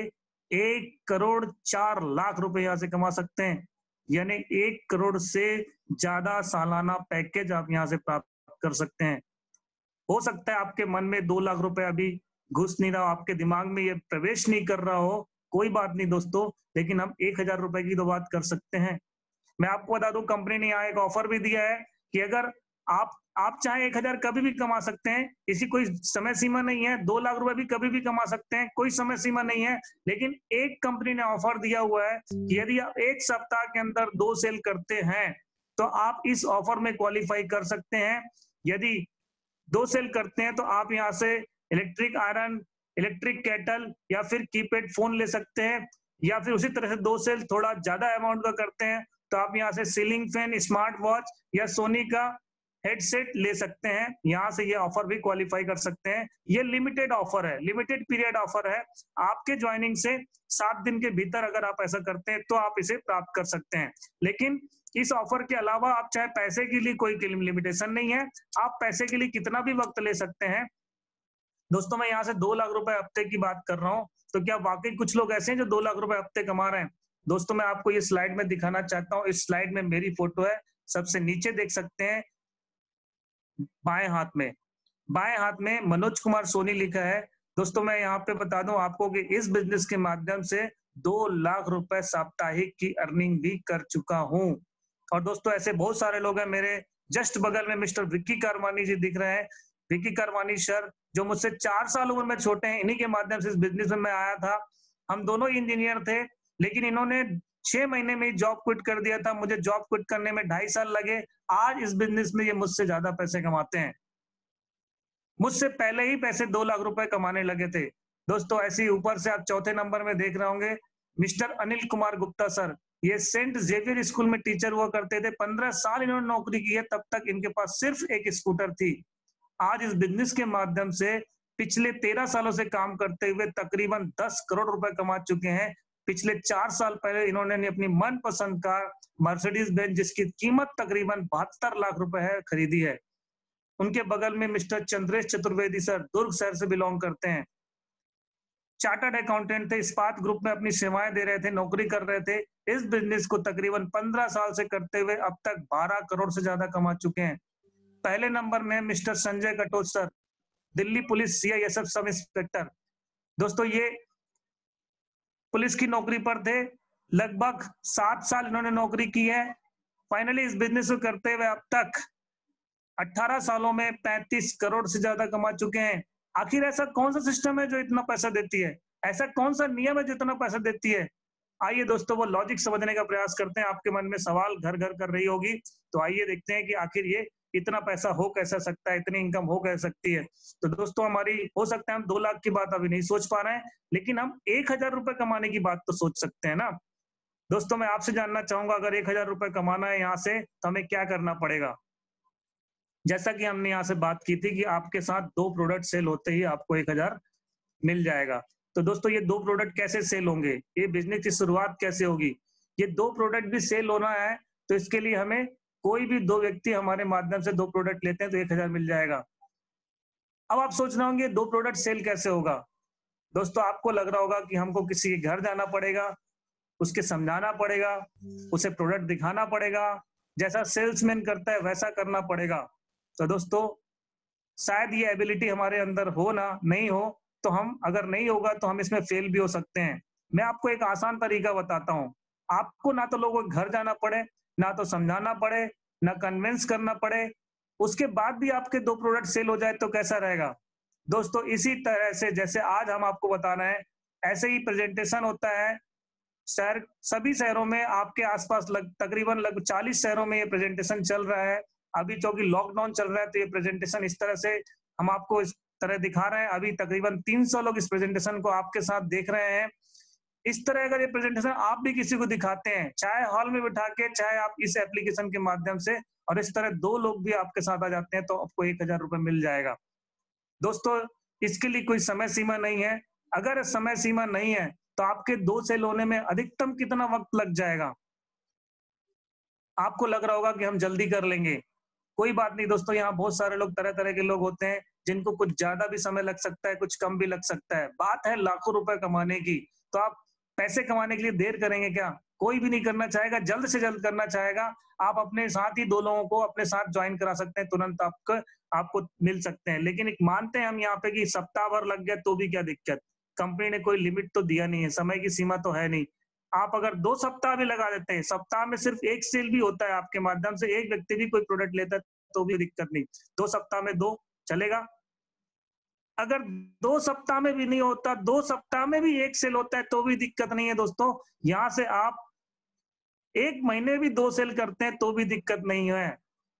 1,04,00,000 रुपए यहाँ से कमा सकते हैं। यानी 1 करोड़ से ज्यादा सालाना पैकेज आप यहाँ से प्राप्त कर सकते हैं। हो सकता है आपके मन में 2 लाख रुपए अभी घुस नहीं रहा हो, आपके दिमाग में ये प्रवेश नहीं कर रहा हो, कोई बात नहीं दोस्तों, लेकिन हम 1000 रुपए की तो बात कर सकते हैं। मैं आपको बता दूं, कंपनी ने यहाँ एक ऑफर भी दिया है कि अगर आप चाहे 1,000 कभी भी कमा सकते हैं, इसी कोई समय सीमा नहीं है। 2 लाख रुपए भी कभी भी कमा सकते हैं, कोई समय सीमा नहीं है। लेकिन एक कंपनी ने ऑफर दिया हुआ है कि यदि आप 1 सप्ताह के अंदर 2 सेल करते हैं, तो आप इस ऑफर में क्वालिफाई कर सकते हैं। यदि 2 सेल करते हैं तो आप यहाँ से इलेक्ट्रिक आयरन, इलेक्ट्रिक केटल या फिर कीपैड फोन ले सकते हैं, या फिर उसी तरह से 2 सेल थोड़ा ज्यादा अमाउंट का करते हैं तो आप यहाँ से सीलिंग फैन, स्मार्ट वॉच या सोनी का हेडसेट ले सकते हैं। यहाँ से ये ऑफर भी क्वालिफाई कर सकते हैं। ये लिमिटेड ऑफर है, लिमिटेड पीरियड ऑफर है। आपके ज्वाइनिंग से 7 दिन के भीतर अगर आप ऐसा करते हैं तो आप इसे प्राप्त कर सकते हैं। लेकिन इस ऑफर के अलावा आप चाहे पैसे के लिए कोई लिमिटेशन नहीं है, आप पैसे के लिए कितना भी वक्त ले सकते हैं। दोस्तों मैं यहाँ से 2 लाख रुपए हफ्ते की बात कर रहा हूँ, तो क्या वाकई कुछ लोग ऐसे हैं जो 2 लाख रुपए हफ्ते कमा रहे हैं? दोस्तों मैं आपको ये स्लाइड में दिखाना चाहता हूँ। इस स्लाइड में मेरी फोटो है, सबसे नीचे देख सकते हैं बाएं हाथ में मनोज कुमार सोनी लिखा है। दोस्तों मैं यहाँ पे बता दूं आपको कि इस बिजनेस के माध्यम से 2 लाख रुपए साप्ताहिक की अर्निंग भी कर चुका हूं। और दोस्तों ऐसे बहुत सारे लोग हैं। मेरे जस्ट बगल में मिस्टर विक्की करवानी जी दिख रहे हैं। विक्की करवानी सर जो मुझसे 4 साल उम्र में छोटे हैं, इन्हीं के माध्यम से इस बिजनेस में मैं आया था। हम दोनों इंजीनियर थे, लेकिन इन्होंने 6 महीने में जॉब क्विट कर दिया था। मुझे जॉब क्विट करने में 2.5 साल लगे। आज इस बिजनेस में ये मुझसे ज्यादा पैसे कमाते हैं। मुझसे पहले ही पैसे 2 लाख रुपए कमाने लगे थे। दोस्तों ऐसे ही ऊपर से आप चौथे नंबर में देख रहे होंगे मिस्टर अनिल कुमार गुप्ता सर। ये सेंट जेवियर स्कूल में टीचर हुआ करते थे। 15 साल इन्होंने नौकरी की है, तब तक इनके पास सिर्फ एक स्कूटर थी। आज इस बिजनेस के माध्यम से पिछले 13 सालों से काम करते हुए तकरीबन 10 करोड़ रुपए कमा चुके हैं। पिछले 4 साल पहले इन्होंने अपनी मनपसंद कार मर्सिडीज बेंज, जिसकी कीमत तकरीबन 72 लाख रुपए है, खरीदी है। उनके बगल में मिस्टर चंद्रेश चतुर्वेदी सर दुर्ग शहर से बिलोंग करते हैं। चार्टर्ड अकाउंटेंट थे, इस्पात ग्रुप में अपनी सेवाएं दे रहे थे, नौकरी कर रहे थे। इस बिजनेस को तकरीबन 15 साल से करते हुए अब तक 12 करोड़ से ज्यादा कमा चुके हैं। पहले नंबर में mister Sanjay Katoch sir, Delhi police CISF sub inspector. दोस्तों ये पुलिस की नौकरी पर थे, लगभग 7 साल इन्होंने नौकरी की है। फाइनली इस बिजनेस को करते हुए अब तक 18 सालों में 35 करोड़ से ज्यादा कमा चुके हैं। आखिर ऐसा कौन सा सिस्टम है जो इतना पैसा देती है? ऐसा कौन सा नियम है जो इतना पैसा देती है? आइए दोस्तों वो लॉजिक समझने का प्रयास करते हैं। आपके मन में सवाल घर घर कर रही होगी, तो आइए देखते हैं कि आखिर ये इतना पैसा हो कैसा सकता है, इतनी इनकम हो कैसे सकती है। तो दोस्तों हमारी हो सकता है हम 2 लाख की बात अभी नहीं सोच पा रहे हैं, लेकिन हम 1,000 रुपए कमाने की बात तो सोच सकते हैं ना। दोस्तों मैं आपसे जानना चाहूंगा, अगर 1,000 रुपए कमाना है यहाँ से तो हमें क्या करना पड़ेगा? जैसा कि हमने यहाँ से बात की थी कि आपके साथ 2 प्रोडक्ट सेल होते ही आपको 1,000 मिल जाएगा। तो दोस्तों ये 2 प्रोडक्ट कैसे सेल होंगे, ये बिजनेस की शुरुआत कैसे होगी? ये 2 प्रोडक्ट भी सेल होना है तो इसके लिए हमें कोई भी 2 व्यक्ति हमारे माध्यम से 2 प्रोडक्ट लेते हैं तो 1,000 मिल जाएगा। अब आप सोच रहे होंगे 2 प्रोडक्ट सेल कैसे होगा? दोस्तों आपको लग रहा होगा कि हमको किसी के घर जाना पड़ेगा, उसके समझाना पड़ेगा, उसे प्रोडक्ट दिखाना पड़ेगा, जैसा सेल्समैन करता है वैसा करना पड़ेगा। तो दोस्तों शायद ये एबिलिटी हमारे अंदर हो ना, नहीं हो, तो हम अगर नहीं होगा तो हम इसमें फेल भी हो सकते हैं। मैं आपको एक आसान तरीका बताता हूँ। आपको ना तो लोगों के घर जाना पड़े, ना तो समझाना पड़े, ना कन्विंस करना पड़े, उसके बाद भी आपके 2 प्रोडक्ट सेल हो जाए तो कैसा रहेगा? दोस्तों इसी तरह से जैसे आज हम आपको बता रहे हैं, ऐसे ही प्रेजेंटेशन होता है शहर, सभी शहरों में आपके आसपास तकरीबन 40 शहरों में ये प्रेजेंटेशन चल रहा है। अभी क्योंकि लॉकडाउन चल रहा है तो ये प्रेजेंटेशन इस तरह से हम आपको इस तरह दिखा रहे हैं। अभी तकरीबन 300 लोग इस प्रेजेंटेशन को आपके साथ देख रहे हैं। इस तरह अगर ये प्रेजेंटेशन आप भी किसी को दिखाते हैं, चाहे हॉल में बिठा के, चाहे आप इस एप्लीकेशन के माध्यम से, और इस तरह 2 लोग भी आपके साथ आ जाते हैं तो आपको 1,000 रुपए मिल जाएगा। दोस्तों इसके लिए कोई समय सीमा नहीं है। अगर समय सीमा नहीं है तो आपके 2 सेल होने में अधिकतम कितना वक्त लग जाएगा? आपको लग रहा होगा कि हम जल्दी कर लेंगे। कोई बात नहीं दोस्तों, यहाँ बहुत सारे लोग, तरह तरह के लोग होते हैं जिनको कुछ ज्यादा भी समय लग सकता है, कुछ कम भी लग सकता है। बात है लाखों रुपए कमाने की, तो आप पैसे कमाने के लिए देर करेंगे क्या? कोई भी नहीं करना चाहेगा, जल्द से जल्द करना चाहेगा। आप अपने साथ ही 2 लोगों को अपने साथ ज्वाइन करा सकते हैं, तुरंत आपको मिल सकते हैं। लेकिन एक मानते हैं हम यहाँ पे कि सप्ताह भर लग गया तो भी क्या दिक्कत, कंपनी ने कोई लिमिट तो दिया नहीं है, समय की सीमा तो है नहीं। आप अगर 2 सप्ताह भी लगा देते हैं, सप्ताह में सिर्फ एक सेल भी होता है आपके माध्यम से, एक व्यक्ति भी कोई प्रोडक्ट लेता है तो भी दिक्कत नहीं, 2 सप्ताह में 2 चलेगा। अगर 2 सप्ताह में भी नहीं होता, 2 सप्ताह में भी एक सेल होता है तो भी दिक्कत नहीं है दोस्तों। यहां से आप 1 महीने भी 2 सेल करते हैं तो भी दिक्कत नहीं है,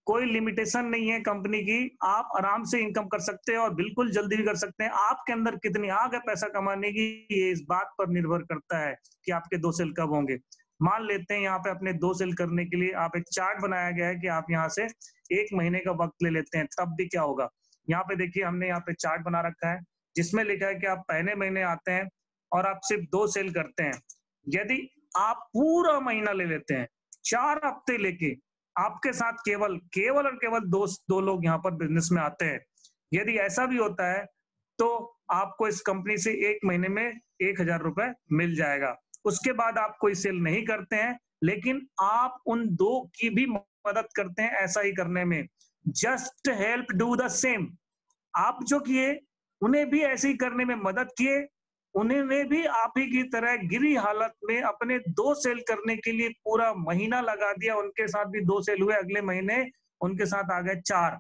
कोई लिमिटेशन नहीं है कंपनी की, आप आराम से इनकम कर सकते हैं और बिल्कुल जल्दी भी कर सकते हैं। आपके अंदर कितनी आग है पैसा कमाने की, ये इस बात पर निर्भर करता है कि आपके 2 सेल कब होंगे। मान लेते हैं यहाँ पे अपने 2 सेल करने के लिए आप एक चार्ट बनाया गया है कि आप यहाँ से 1 महीने का वक्त ले लेते हैं, तब भी क्या होगा। यहाँ पे देखिए हमने यहाँ पे चार्ट बना रखा है जिसमें लिखा है कि आप पहले महीने आते हैं और आप सिर्फ 2 सेल करते हैं। यदि आप पूरा महीना ले लेते हैं, 4 हफ्ते लेके, आपके साथ केवल और केवल 2 लोग यहाँ पर बिजनेस में आते हैं। यदि ऐसा भी होता है तो आपको इस कंपनी से 1 महीने में 1000 रुपए मिल जाएगा। उसके बाद आप कोई सेल नहीं करते हैं, लेकिन आप उन 2 की भी मदद करते हैं ऐसा ही करने में। Just help do the same. आप जो किए उन्हें भी ऐसे ही करने में मदद किए, उन्होंने भी आप ही की तरह गिरी हालत में अपने 2 सेल करने के लिए पूरा महीना लगा दिया। उनके साथ भी 2 सेल हुए, अगले महीने उनके साथ आ गए 4,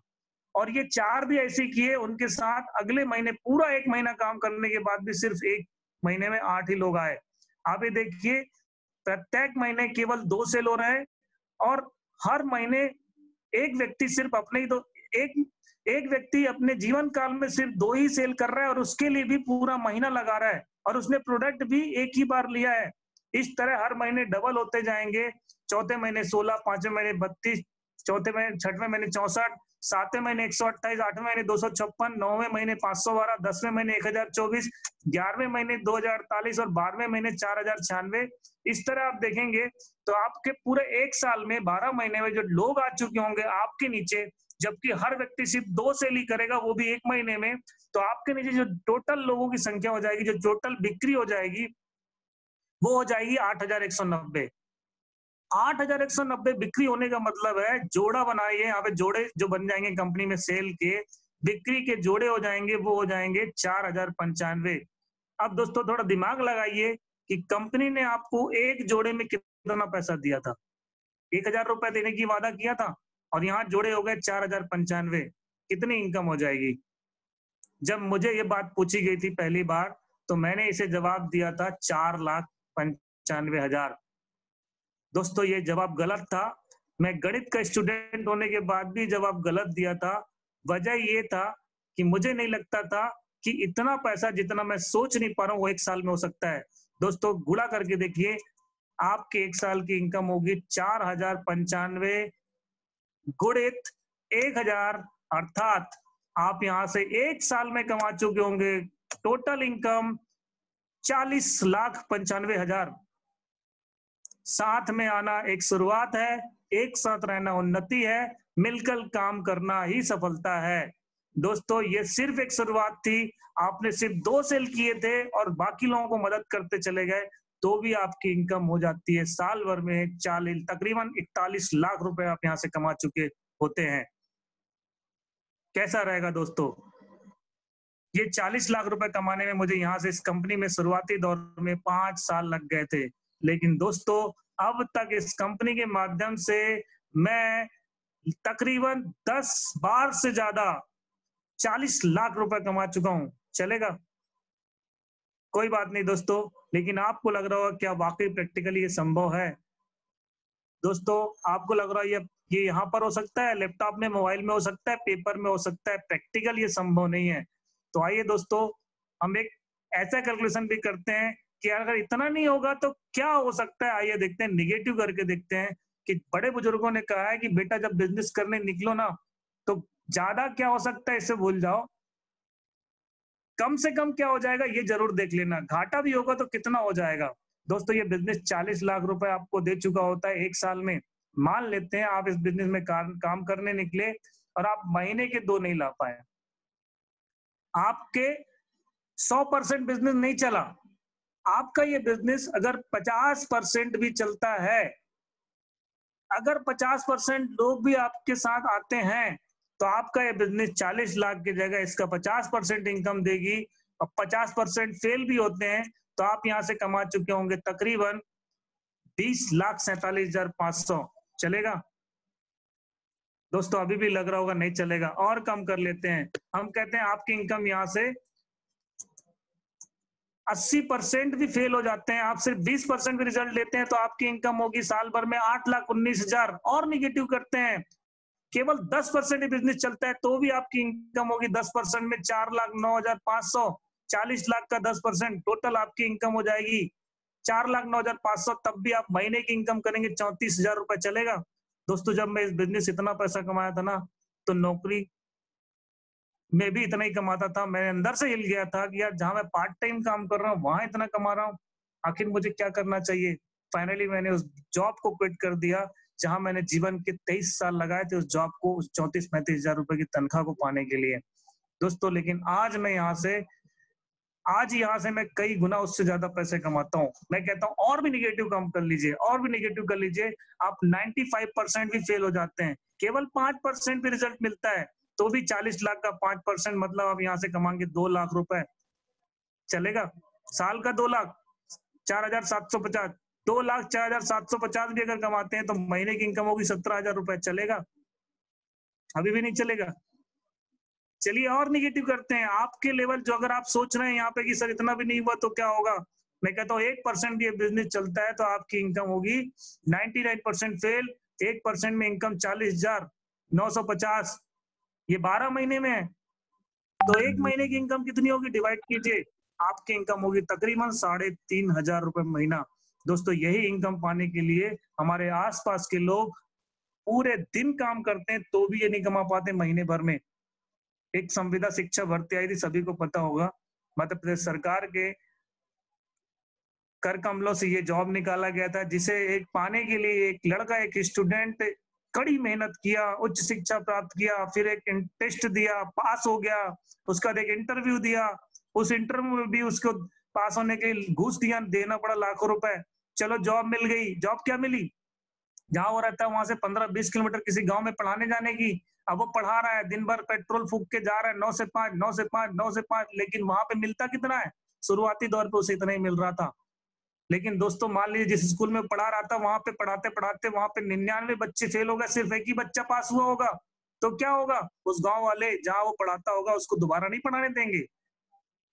और ये 4 भी ऐसे किए उनके साथ, अगले महीने पूरा 1 महीना काम करने के बाद भी सिर्फ 1 महीने में 8 ही लोग आए। आप ये देखिए प्रत्येक महीने केवल 2 सेल हो रहे हैं और हर महीने एक व्यक्ति सिर्फ अपने ही एक व्यक्ति अपने जीवन काल में सिर्फ 2 ही सेल कर रहा है और उसके लिए भी पूरा महीना लगा रहा है और उसने प्रोडक्ट भी एक ही बार लिया है। इस तरह हर महीने डबल होते जाएंगे। चौथे महीने 16, 5वें महीने 32, चौथे महीने 6वें महीने 64, 7वें महीने 128, 8वें महीने 256, 9वें महीने 512, 10वें महीने 1024, 11वें महीने 2048 और 12वें महीने 4096। इस तरह आप देखेंगे तो आपके पूरे 1 साल में 12 महीने में जो लोग आ चुके होंगे आपके नीचे, जबकि हर व्यक्ति सिर्फ 2 सेल ही करेगा वो भी 1 महीने में, तो आपके नीचे जो टोटल लोगों की संख्या हो जाएगी, जो टोटल बिक्री हो जाएगी वो हो जाएगी 8190। 8190 बिक्री होने का मतलब है, जोड़ा बनाइए यहाँ पे, जोड़े जो बन जाएंगे कंपनी में सेल के, बिक्री के जोड़े हो जाएंगे, वो हो जाएंगे 4095। अब दोस्तों थोड़ा दिमाग लगाइए कि कंपनी ने आपको एक जोड़े में कितना पैसा दिया था, 1000 रुपए देने की वादा किया था और यहाँ जोड़े हो गए 4095, कितनी इनकम हो जाएगी। जब मुझे ये बात पूछी गई थी पहली बार तो मैंने इसे जवाब दिया था 4,95,000। दोस्तों ये जवाब गलत था, मैं गणित का स्टूडेंट होने के बाद भी जवाब गलत दिया था। वजह ये था कि मुझे नहीं लगता था कि इतना पैसा जितना मैं सोच नहीं पा रहा हूँ वो 1 साल में हो सकता है। दोस्तों गुणा करके देखिए, आपके 1 साल की इनकम होगी 4095 गुणित 1000, अर्थात आप यहां से 1 साल में कमा चुके होंगे टोटल इनकम 40,95,000। साथ में आना एक शुरुआत है, एक साथ रहना उन्नति है, मिलकर काम करना ही सफलता है। दोस्तों ये सिर्फ एक शुरुआत थी, आपने सिर्फ 2 सेल किए थे और बाकी लोगों को मदद करते चले गए तो भी आपकी इनकम हो जाती है साल भर में तकरीबन 41 लाख रुपए आप यहां से कमा चुके होते हैं। कैसा रहेगा दोस्तों? ये 40 लाख रुपए कमाने में मुझे यहाँ से इस कंपनी में शुरुआती दौर में 5 साल लग गए थे, लेकिन दोस्तों अब तक इस कंपनी के माध्यम से मैं तकरीबन 10 बार से ज्यादा 40 लाख रुपए कमा चुका हूं। चलेगा? कोई बात नहीं दोस्तों, लेकिन आपको लग रहा होगा क्या वाकई प्रैक्टिकली ये संभव है? दोस्तों आपको लग रहा है ये यहाँ पर हो सकता है, लैपटॉप में, मोबाइल में हो सकता है, पेपर में हो सकता है, प्रैक्टिकल ये संभव नहीं है। तो आइए दोस्तों हम एक ऐसा कैलकुलेशन भी करते हैं कि अगर इतना नहीं होगा तो क्या हो सकता है। आइए देखते हैं, निगेटिव करके देखते हैं कि बड़े बुजुर्गों ने कहा है कि बेटा जब बिजनेस करने निकलो ना तो ज्यादा क्या हो सकता है इससे भूल जाओ, कम से कम क्या हो जाएगा ये जरूर देख लेना, घाटा भी होगा तो कितना हो जाएगा। दोस्तों ये बिजनेस 40 लाख रुपए आपको दे चुका होता है 1 साल में। मान लेते हैं आप इस बिजनेस में काम करने निकले और आप महीने के 2 नहीं ला पाए, आपके 100% बिजनेस नहीं चला, आपका ये बिजनेस अगर 50% भी चलता है, अगर 50% लोग भी आपके साथ आते हैं तो आपका ये बिजनेस 40 लाख की जगह इसका 50% इनकम देगी। और 50% फेल भी होते हैं तो आप यहाँ से कमा चुके होंगे तकरीबन 20,47,500 चलेगा दोस्तों? अभी भी लग रहा होगा नहीं चलेगा, और कम कर लेते हैं। हम कहते हैं आपकी इनकम यहाँ से 80% भी फेल हो जाते हैं, आप सिर्फ 20% भी रिजल्ट लेते हैं तो आपकी इनकम होगी साल भर में 8,19,000। और निगेटिव करते हैं, केवल 10% ही बिजनेस चलता है तो भी आपकी इनकम होगी 10% में 4,09,500। 40 लाख का 10%, टोटल आपकी इनकम हो जाएगी 4,09,500। तब भी आप महीने की इनकम करेंगे 34,000 रुपए। चलेगा दोस्तों? जब मैं इस बिजनेस इतना पैसा कमाया था ना, तो नौकरी में भी इतना ही कमाता था। मेरे अंदर से हिल गया था कि यार जहां मैं पार्ट टाइम काम कर रहा हूँ वहां इतना कमा रहा हूँ, आखिर मुझे क्या करना चाहिए। फाइनली मैंने उस जॉब को क्विट कर दिया जहां मैंने जीवन के 23 साल लगाए थे उस जॉब को, उस 34-35,000 रुपए की तनख्वाह को पाने के लिए दोस्तों। लेकिन आज यहाँ से मैं कई गुना उससे ज्यादा पैसे कमाता हूँ। मैं कहता हूँ और भी निगेटिव काम कर लीजिए, और भी निगेटिव कर लीजिए। आप 95% भी फेल हो जाते हैं, केवल 5% भी रिजल्ट मिलता है तो भी 40 लाख का 5% मतलब आप यहाँ से कमाएंगे 2 लाख रुपए। चलेगा? साल का 2 लाख 4,750, 2 लाख 4,750 भी अगर कमाते हैं तो महीने की इनकम होगी 17,000 रुपए। चलेगा? अभी भी नहीं चलेगा? चलिए और निगेटिव करते हैं। आपके लेवल जो अगर आप सोच रहे हैं यहाँ पे कि सर इतना भी नहीं हुआ तो क्या होगा, मैं कहता हूँ 1% भी बिजनेस चलता है तो आपकी इनकम होगी 99% फेल। 1% में इनकम 40,950, ये 12 महीने में है तो 1 महीने की इनकम कितनी होगी, डिवाइड कीजिए। आपकी इनकम होगी तकरीबन 3,500 रुपए महीना। दोस्तों यही इनकम पाने के लिए हमारे आसपास के लोग पूरे दिन काम करते हैं तो भी ये नहीं कमा पाते महीने भर में। एक संविदा शिक्षा भर्ती आई थी, सभी को पता होगा, मध्य प्रदेश सरकार के कर कमलों से ये जॉब निकाला गया था, जिसे एक पाने के लिए एक लड़का, एक स्टूडेंट कड़ी मेहनत किया, उच्च शिक्षा प्राप्त किया, फिर एक टेस्ट दिया, पास हो गया, उसका एक इंटरव्यू दिया, उस इंटरव्यू में भी उसको पास होने के लिए घूस देना पड़ा लाखों रुपए। चलो जॉब मिल गई। जॉब क्या मिली? जहां वो रहता है वहां से 15-20 किलोमीटर किसी गांव में पढ़ाने जाने की। अब वो पढ़ा रहा है, दिन भर पेट्रोल फूक के जा रहा है, 9 से 5, 9 से 5, 9 से 5, लेकिन वहां पे मिलता कितना है? शुरुआती दौर पे उसे इतना ही मिल रहा था। लेकिन दोस्तों मान लीजिए जिस स्कूल में पढ़ा रहा था वहां पे पढ़ाते पढ़ाते वहां पे 99 बच्चे फेल हो गए, सिर्फ एक ही बच्चा पास हुआ होगा, तो क्या होगा? उस गांव वाले जहां वो पढ़ाता होगा उसको दोबारा नहीं पढ़ाने देंगे।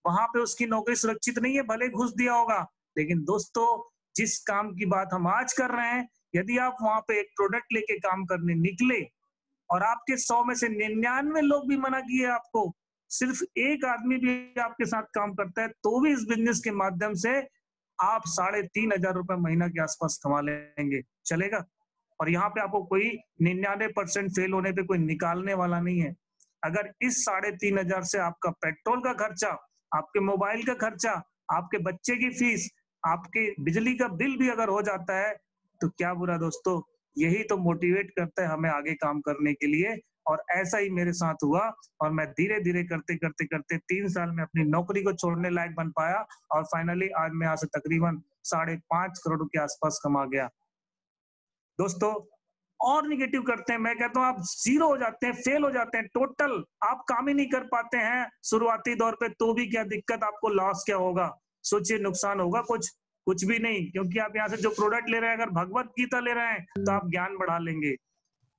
वहां पे उसकी नौकरी सुरक्षित नहीं है, भले घुस दिया होगा। लेकिन दोस्तों जिस काम की बात हम आज कर रहे हैं, यदि आप वहां पे एक प्रोडक्ट लेके काम करने निकले और आपके 100 में से 99 लोग भी मना किए आपको, सिर्फ एक आदमी भी आपके साथ काम करता है तो भी इस बिजनेस के माध्यम से आप 3,500 रुपए महीना के आसपास कमा लेंगे। चलेगा? और यहाँ पे आपको कोई 99% फेल होने पे कोई निकालने वाला नहीं है। अगर इस 3,500 से आपका पेट्रोल का खर्चा, आपके मोबाइल का खर्चा, आपके बच्चे की फीस, आपके बिजली का बिल भी अगर हो जाता है तो क्या बुरा दोस्तों। यही तो मोटिवेट करता है हमें आगे काम करने के लिए। और ऐसा ही मेरे साथ हुआ और मैं धीरे धीरे करते करते करते 3 साल में अपनी नौकरी को छोड़ने लायक बन पाया और फाइनली आज मैं यहाँ से तकरीबन 5.5 करोड़ के आसपास कमा गया। दोस्तों और निगेटिव करते हैं, मैं कहता हूँ आप जीरो हो जाते हैं, फेल हो जाते हैं, टोटल आप काम ही नहीं कर पाते हैं शुरुआती दौर पे तो भी क्या दिक्कत, आपको लॉस क्या होगा? सोचिए, नुकसान होगा कुछ भी नहीं, क्योंकि आप यहाँ से जो प्रोडक्ट ले रहे हैं, अगर भगवत गीता ले रहे हैं तो आप ज्ञान बढ़ा लेंगे।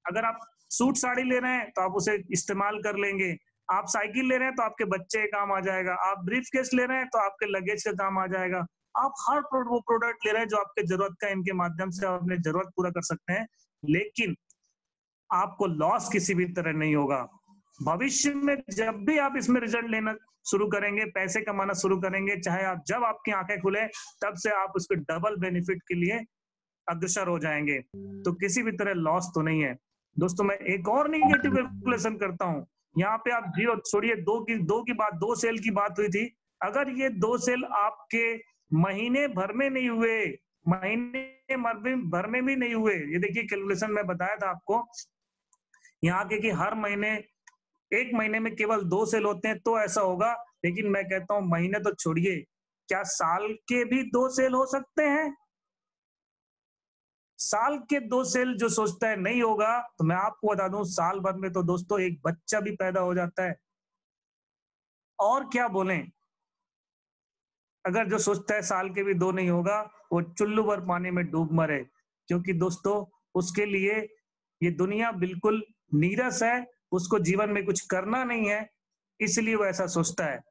अगर आप सूट साड़ी ले रहे हैं तो आप उसे इस्तेमाल कर लेंगे। आप साइकिल ले रहे हैं तो आपके बच्चे काम आ जाएगा। आप ब्रीफ केस ले रहे हैं तो आपके लगेज का काम आ जाएगा। आप हर वो प्रोडक्ट ले रहे हैं जो आपके जरूरत का, इनके माध्यम से आप अपने जरूरत पूरा कर सकते हैं, लेकिन आपको लॉस किसी भी तरह नहीं होगा। भविष्य में जब भी आप इसमें रिजल्ट लेना शुरू करेंगे, पैसे कमाना शुरू करेंगे, चाहे आप जब आपकी आंखें खुले तब से आप उसके डबल बेनिफिट के लिए अग्रसर हो जाएंगे। तो किसी भी तरह लॉस तो नहीं है। दोस्तों मैं एक और निगेटिव कैलकुलेशन करता हूं। यहाँ पे आप जीरो छोड़िए, दो सेल की बात हुई थी। अगर ये 2 सेल आपके महीने भर में नहीं हुए, महीने भर में भी नहीं हुए, ये देखिए कैलकुलेशन मैं बताया था आपको यहाँ के कि हर महीने, एक महीने में केवल 2 सेल होते हैं तो ऐसा होगा। लेकिन मैं कहता हूं महीने तो छोड़िए, क्या साल के भी 2 सेल हो सकते हैं? साल के 2 सेल जो सोचता है नहीं होगा, तो मैं आपको बता दूं साल भर में तो दोस्तों एक बच्चा भी पैदा हो जाता है। और क्या बोलें, अगर जो सोचता है साल के भी 2 नहीं होगा, वो चुल्लू भर पानी में डूब मरे, क्योंकि दोस्तों उसके लिए ये दुनिया बिल्कुल नीरस है, उसको जीवन में कुछ करना नहीं है, इसलिए वो ऐसा सोचता है।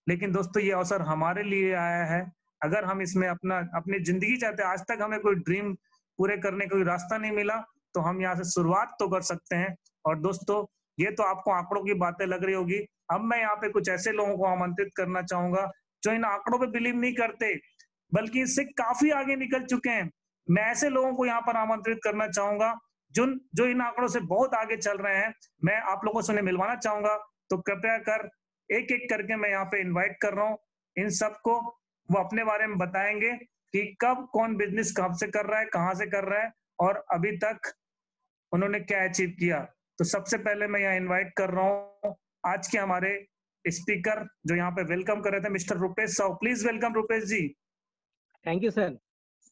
लेकिन दोस्तों ये अवसर हमारे लिए आया है, अगर हम इसमें अपनी जिंदगी चाहते हैं, आज तक हमें कोई ड्रीम पूरे करने का कोई रास्ता नहीं मिला, तो हम यहाँ से शुरुआत तो कर सकते हैं। और दोस्तों ये तो आपको आंकड़ों की बातें लग रही होगी, अब मैं यहाँ पे कुछ ऐसे लोगों को आमंत्रित करना चाहूंगा जो इन आंकड़ों पे बिलीव नहीं करते, बल्कि इससे काफी आगे निकल चुके हैं। मैं ऐसे लोगों को यहाँ पर आमंत्रित करना चाहूंगा जो इन आंकड़ों से बहुत आगे चल रहे हैं। मैं आप लोगों से उन्हें मिलवाना चाहूंगा, तो कृपया कर एक एक करके मैं यहाँ पे इनवाइट कर रहा हूँ इन सबको। वो अपने बारे में बताएंगे कि कब कौन बिजनेस कब से कर रहा है, कहाँ से कर रहा है और अभी तक उन्होंने क्या अचीव किया। तो सबसे पहले मैं यहाँ इनवाइट कर रहा हूँ आज के हमारे स्पीकर जो यहाँ पे वेलकम कर रहे थे, mister Rupesh Sahu. Please welcome Rupesh ji. Thank you sir.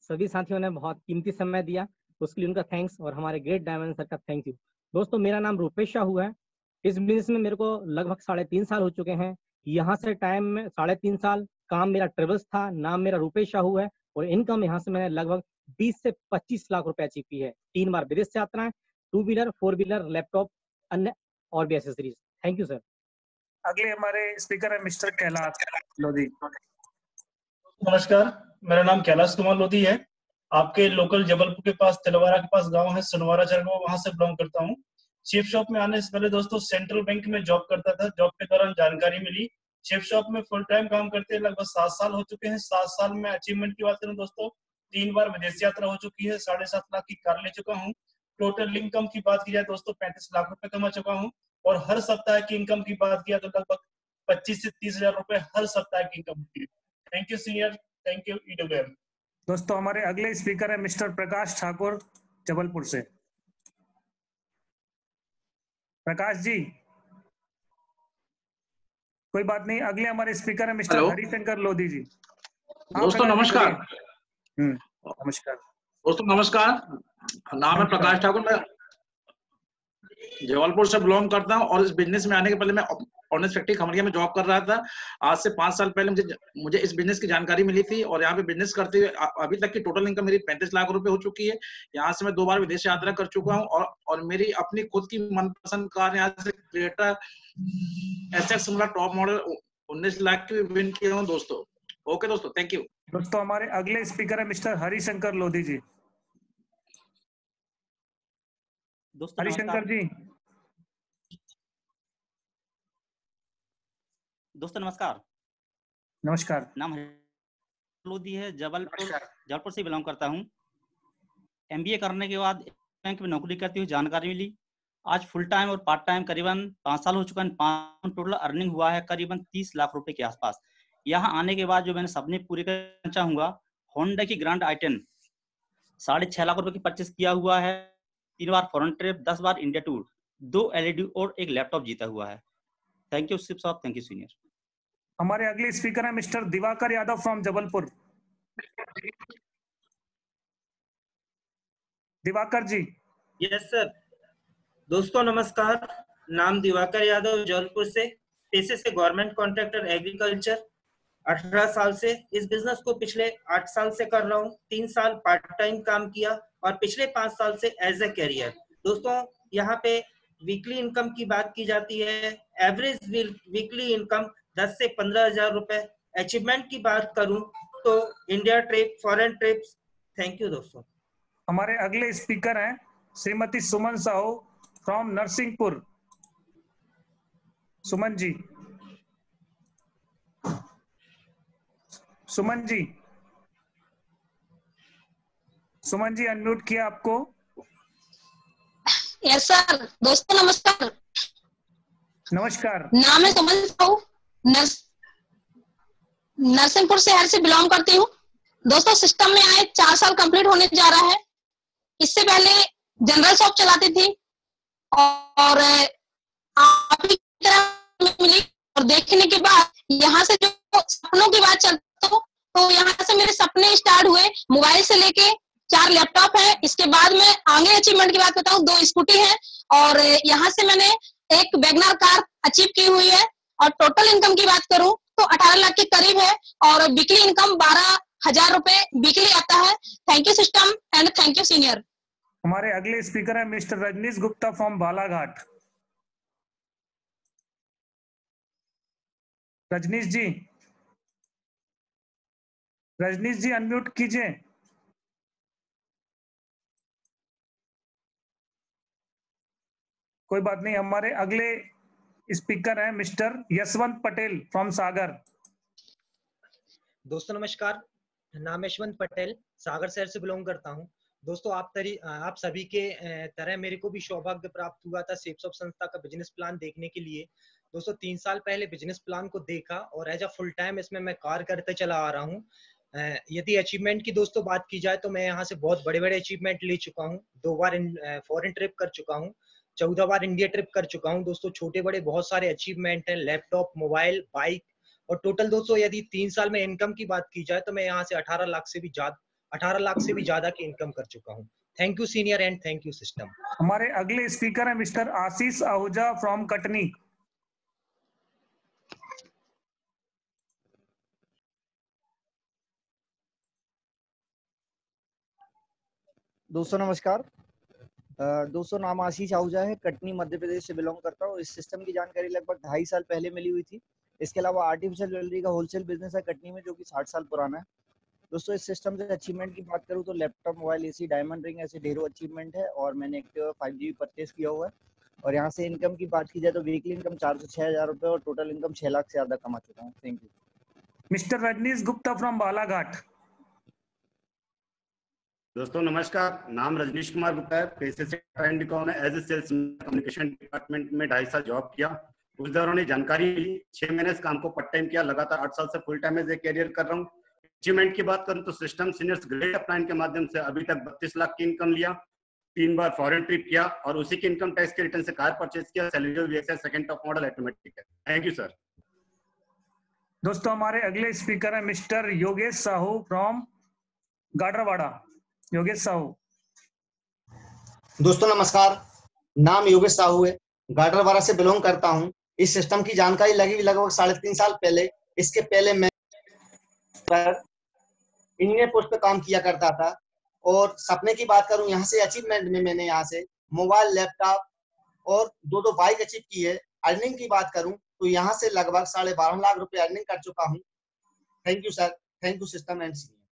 सभी साथियों ने बहुत कीमती समय दिया, उसके लिए उनका थैंक्स, और हमारे ग्रेट डायमंड सर का थैंक यू। दोस्तों मेरा नाम रुपेश साहू है। इस बिजनेस में मेरे को लगभग 3.5 साल हो चुके हैं। यहाँ से टाइम में 3.5 साल काम मेरा ट्रेवल्स था, नाम मेरा रुपेश साहू है, और इनकम यहाँ से मैंने लगभग 20 से 25 लाख रुपए अचीव की है। 3 बार विदेश यात्राएं, 2 व्हीलर 4 व्हीलर, लैपटॉप, अन्य और भी एसेसरीज। Thank you sir. अगले हमारे स्पीकर है मिस्टर कैलाश लोधी। नमस्कार, मेरा नाम कैलाश कुमार लोधी है। आपके लोकल जबलपुर के पास तिलवारा के पास गांव है सुनवारा चरगो, वहां से बिलोंग करता हूं। शिप शॉप में आने से पहले दोस्तों सेंट्रल बैंक में जॉब करता था। जॉब के दौरान जानकारी मिली, शिप शॉप में फुल टाइम काम करते लगभग 7 साल हो चुके हैं। 7 साल में अचीवमेंट की बात करूं दोस्तों, 3 बार विदेश यात्रा हो चुकी है, 7.5 लाख की कार ले चुका हूँ। टोटल इनकम की बात की जाए दोस्तों 35 लाख रुपए कमा चुका हूँ, और हर सप्ताह की इनकम की बात किया तो लगभग 25 से 30 हजार रुपए हर सप्ताह की इनकम होती है। Thank you senior, thank you EWM। दोस्तों हमारे अगले स्पीकर है मिस्टर प्रकाश ठाकुर जबलपुर से। प्रकाश जी कोई बात नहीं, अगले हमारे स्पीकर है मिस्टर हरिशंकर लोधी जी। दोस्तों नमस्कार। नमस्कार दोस्तों नमस्कार, नाम है प्रकाश ठाकुर, मैं जबलपुर से बिलोंग करता हूं, और इस बिजनेस में आने के पहले मैं ऑनेस्ट फैक्ट्री खमरिया में जॉब कर रहा था। आज से 5 साल पहले मुझे इस बिजनेस की जानकारी मिली थी, और यहाँ पे बिजनेस करते हुए अभी तक की टोटल इनकम मेरी 35 लाख रुपए हो चुकी है। यहाँ से मैं 2 बार विदेश यात्रा कर चुका हूँ, और मेरी अपनी खुद की मनपसंद कार यहाँ से Creta SX top model 19 lakh की विन किया हूँ दोस्तों। ओके दोस्तों, थैंक यू। दोस्तों हमारे अगले स्पीकर है मिस्टर हरिशंकर लोधी जी। हरिशंकर जी। दोस्तों नमस्कार। नमस्कार। नाम लोधी है, जबलपुर से बिलोंग करता हूँ। MBA करने के बाद बैंक में नौकरी करती हुई जानकारी मिली। आज फुल टाइम और पार्ट टाइम करीबन 5 साल हो चुका है। 5 टोटल अर्निंग हुआ है करीबन 30 लाख रुपए के आसपास। यहाँ आने के बाद जो मैंने सपने पूरे करना चाहूंगा, होंडा की ग्रैंड i10 6.5 लाख रुपए की परचेस किया हुआ है। 3 बार फॉरेन ट्रिप, 10 बार इंडिया टूर, 2 LED और 1 लैपटॉप जीता हुआ है। थैंक यू शिप साहब, थैंक यू सीनियर। हमारे अगले स्पीकर है mister Divakar Yadav from Jabalpur. Divakar ji. Yes sir. दोस्तों नमस्कार, नाम दिवाकर यादव, जबलपुर से, पेशे से गवर्नमेंट कॉन्ट्रैक्टर एग्रीकल्चर। 18 साल से इस बिजनेस को पिछले 8 साल से कर रहा हूँ। 3 साल पार्ट टाइम काम किया, और पिछले 5 साल से एज ए कैरियर। दोस्तों यहाँ पे वीकली इनकम की बात की जाती है, एवरेज वीकली इनकम 10 से 15 हजार रुपए। अचीवमेंट की बात करूं तो India trip, foreign trips. Thank you दोस्तों। हमारे अगले स्पीकर हैं श्रीमती सुमन साहू फ्रॉम नरसिंहपुर। सुमन जी। सुमन जी, सुमन जी अनम्यूट किया आपको। Yes sir. दोस्तों नमस्कार। नमस्कार। नाम है सुमन साहू, नरसिंहपुर शहर से बिलोंग करती हूँ। दोस्तों सिस्टम में आए 4 साल कंप्लीट होने जा रहा है। इससे पहले जनरल शॉप चलाती थी, और आप ही की तरह मिली, और देखने के बाद यहाँ से जो सपनों की बात चलती तो यहाँ से मेरे सपने स्टार्ट हुए। मोबाइल से लेके 4 लैपटॉप है। इसके बाद में आगे अचीवमेंट की बात बताऊं, 2 स्कूटी है, और यहाँ से मैंने एक वैगनर कार अचीव की हुई है। और टोटल इनकम की बात करूं तो 18 लाख के करीब है, और वीकली इनकम 12 1000 रुपए वीकली आता है। Thank you system and thank you senior. हमारे अगले स्पीकर है mister Rajnish Gupta from Balaghat. Rajnish ji, Rajnish ji unmute कीजिए। कोई बात नहीं। हमारे अगले स्पीकर है मिस्टर यशवंत पटेल फ्रॉम सागर। दोस्तों नमस्कार, नाम यशवंत पटेल, सागर शहर से बिलोंग करता हूं। दोस्तों आप सभी के तरह मेरे को भी सौभाग्य प्राप्त हुआ था सेफ्सॉफ्ट संस्था का बिजनेस प्लान देखने के लिए। दोस्तों 3 साल पहले बिजनेस प्लान को देखा और एज अ फुल टाइम इसमें मैं कार्य करते चला आ रहा हूं। यदि अचीवमेंट की दोस्तों बात की जाए तो मैं यहाँ से बहुत बड़े बड़े अचीवमेंट ले चुका हूँ। 2 बार फॉरेन ट्रिप कर चुका हूँ, 14 बार इंडिया ट्रिप कर चुका हूँ। दोस्तों छोटे बड़े बहुत सारे अचीवमेंट हैं, लैपटॉप, मोबाइल, बाइक, और टोटल दोस्तों यदि 3 साल में इनकम की बात की जाए तो मैं यहाँ से 18 लाख से भी ज्यादा की इनकम कर चुका हूँ। Thank you senior and thank you system. हमारे अगले स्पीकर है mister Ashish Ahuja from Katni. दोस्तों नमस्कार। दोस्तों नाम आशीष आहूजा है, कटनी मध्य प्रदेश से बिलोंग करता हूँ। इस सिस्टम की जानकारी लगभग 2.5 साल पहले मिली हुई थी। इसके अलावा आर्टिफिशियल ज्वेलरी का होलसेल बिजनेस है कटनी में, जो कि 60 साल पुराना है। दोस्तों इस सिस्टम से अचीवमेंट की बात करूँ तो laptop, mobile, AC, diamond ring, ऐसे ढेरों अचीवमेंट है। और मैंने एक्टिवा 5G परचेस किया हुआ है। और यहाँ से इनकम की बात की जाए तो वीकली इनकम 4 से 6 हज़ार रुपए और टोटल इनकम 6 लाख से ज्यादा कमा चुका हूँ। Thank you. Mister Rajnish Gupta from Balaghat. दोस्तों नमस्कार, नाम रजनीश कुमार गुप्ता है, पेशे से इंडिकॉम में as a sales communication department में 2.5 साल जॉब किया। उस दौरान ये जानकारी मिली, 6 महीने इस काम को पार्ट टाइम किया, लगातार 8 साल से full time as a career कर रहा हूँ। अचीवमेंट की बात करूँ तो सिस्टम सीनियर्स ग्रेड अपलाइन के माध्यम से अभी तक 32 लाख की इनकम लिया, 3 बार फॉरेन ट्रिप किया और उसी के इनकम टैक्स के रिटर्न से कार परचेज किया। Celerio VXI second top model automatic है। Thank you sir. दोस्तों हमारे अगले स्पीकर है मिस्टर योगेश साहू फ्रॉम गाडरवाड़ा। योगेश साहू। दोस्तों नमस्कार, नाम योगेश साहू है, गाडरवाड़ा से बिलोंग करता हूं। इस सिस्टम की जानकारी लगी लगभग 3.5 साल पहले। इसके पहले मैं इंजीनियर पोस्ट पे काम किया करता था। और सपने की बात करूं, यहाँ से अचीवमेंट में मैंने यहाँ से मोबाइल, लैपटॉप और 2 बाइक अचीव की है। अर्निंग की बात करूं तो यहाँ से लगभग 12.5 लाख रुपए अर्निंग कर चुका हूँ। Thank you sir, thank you system and senior.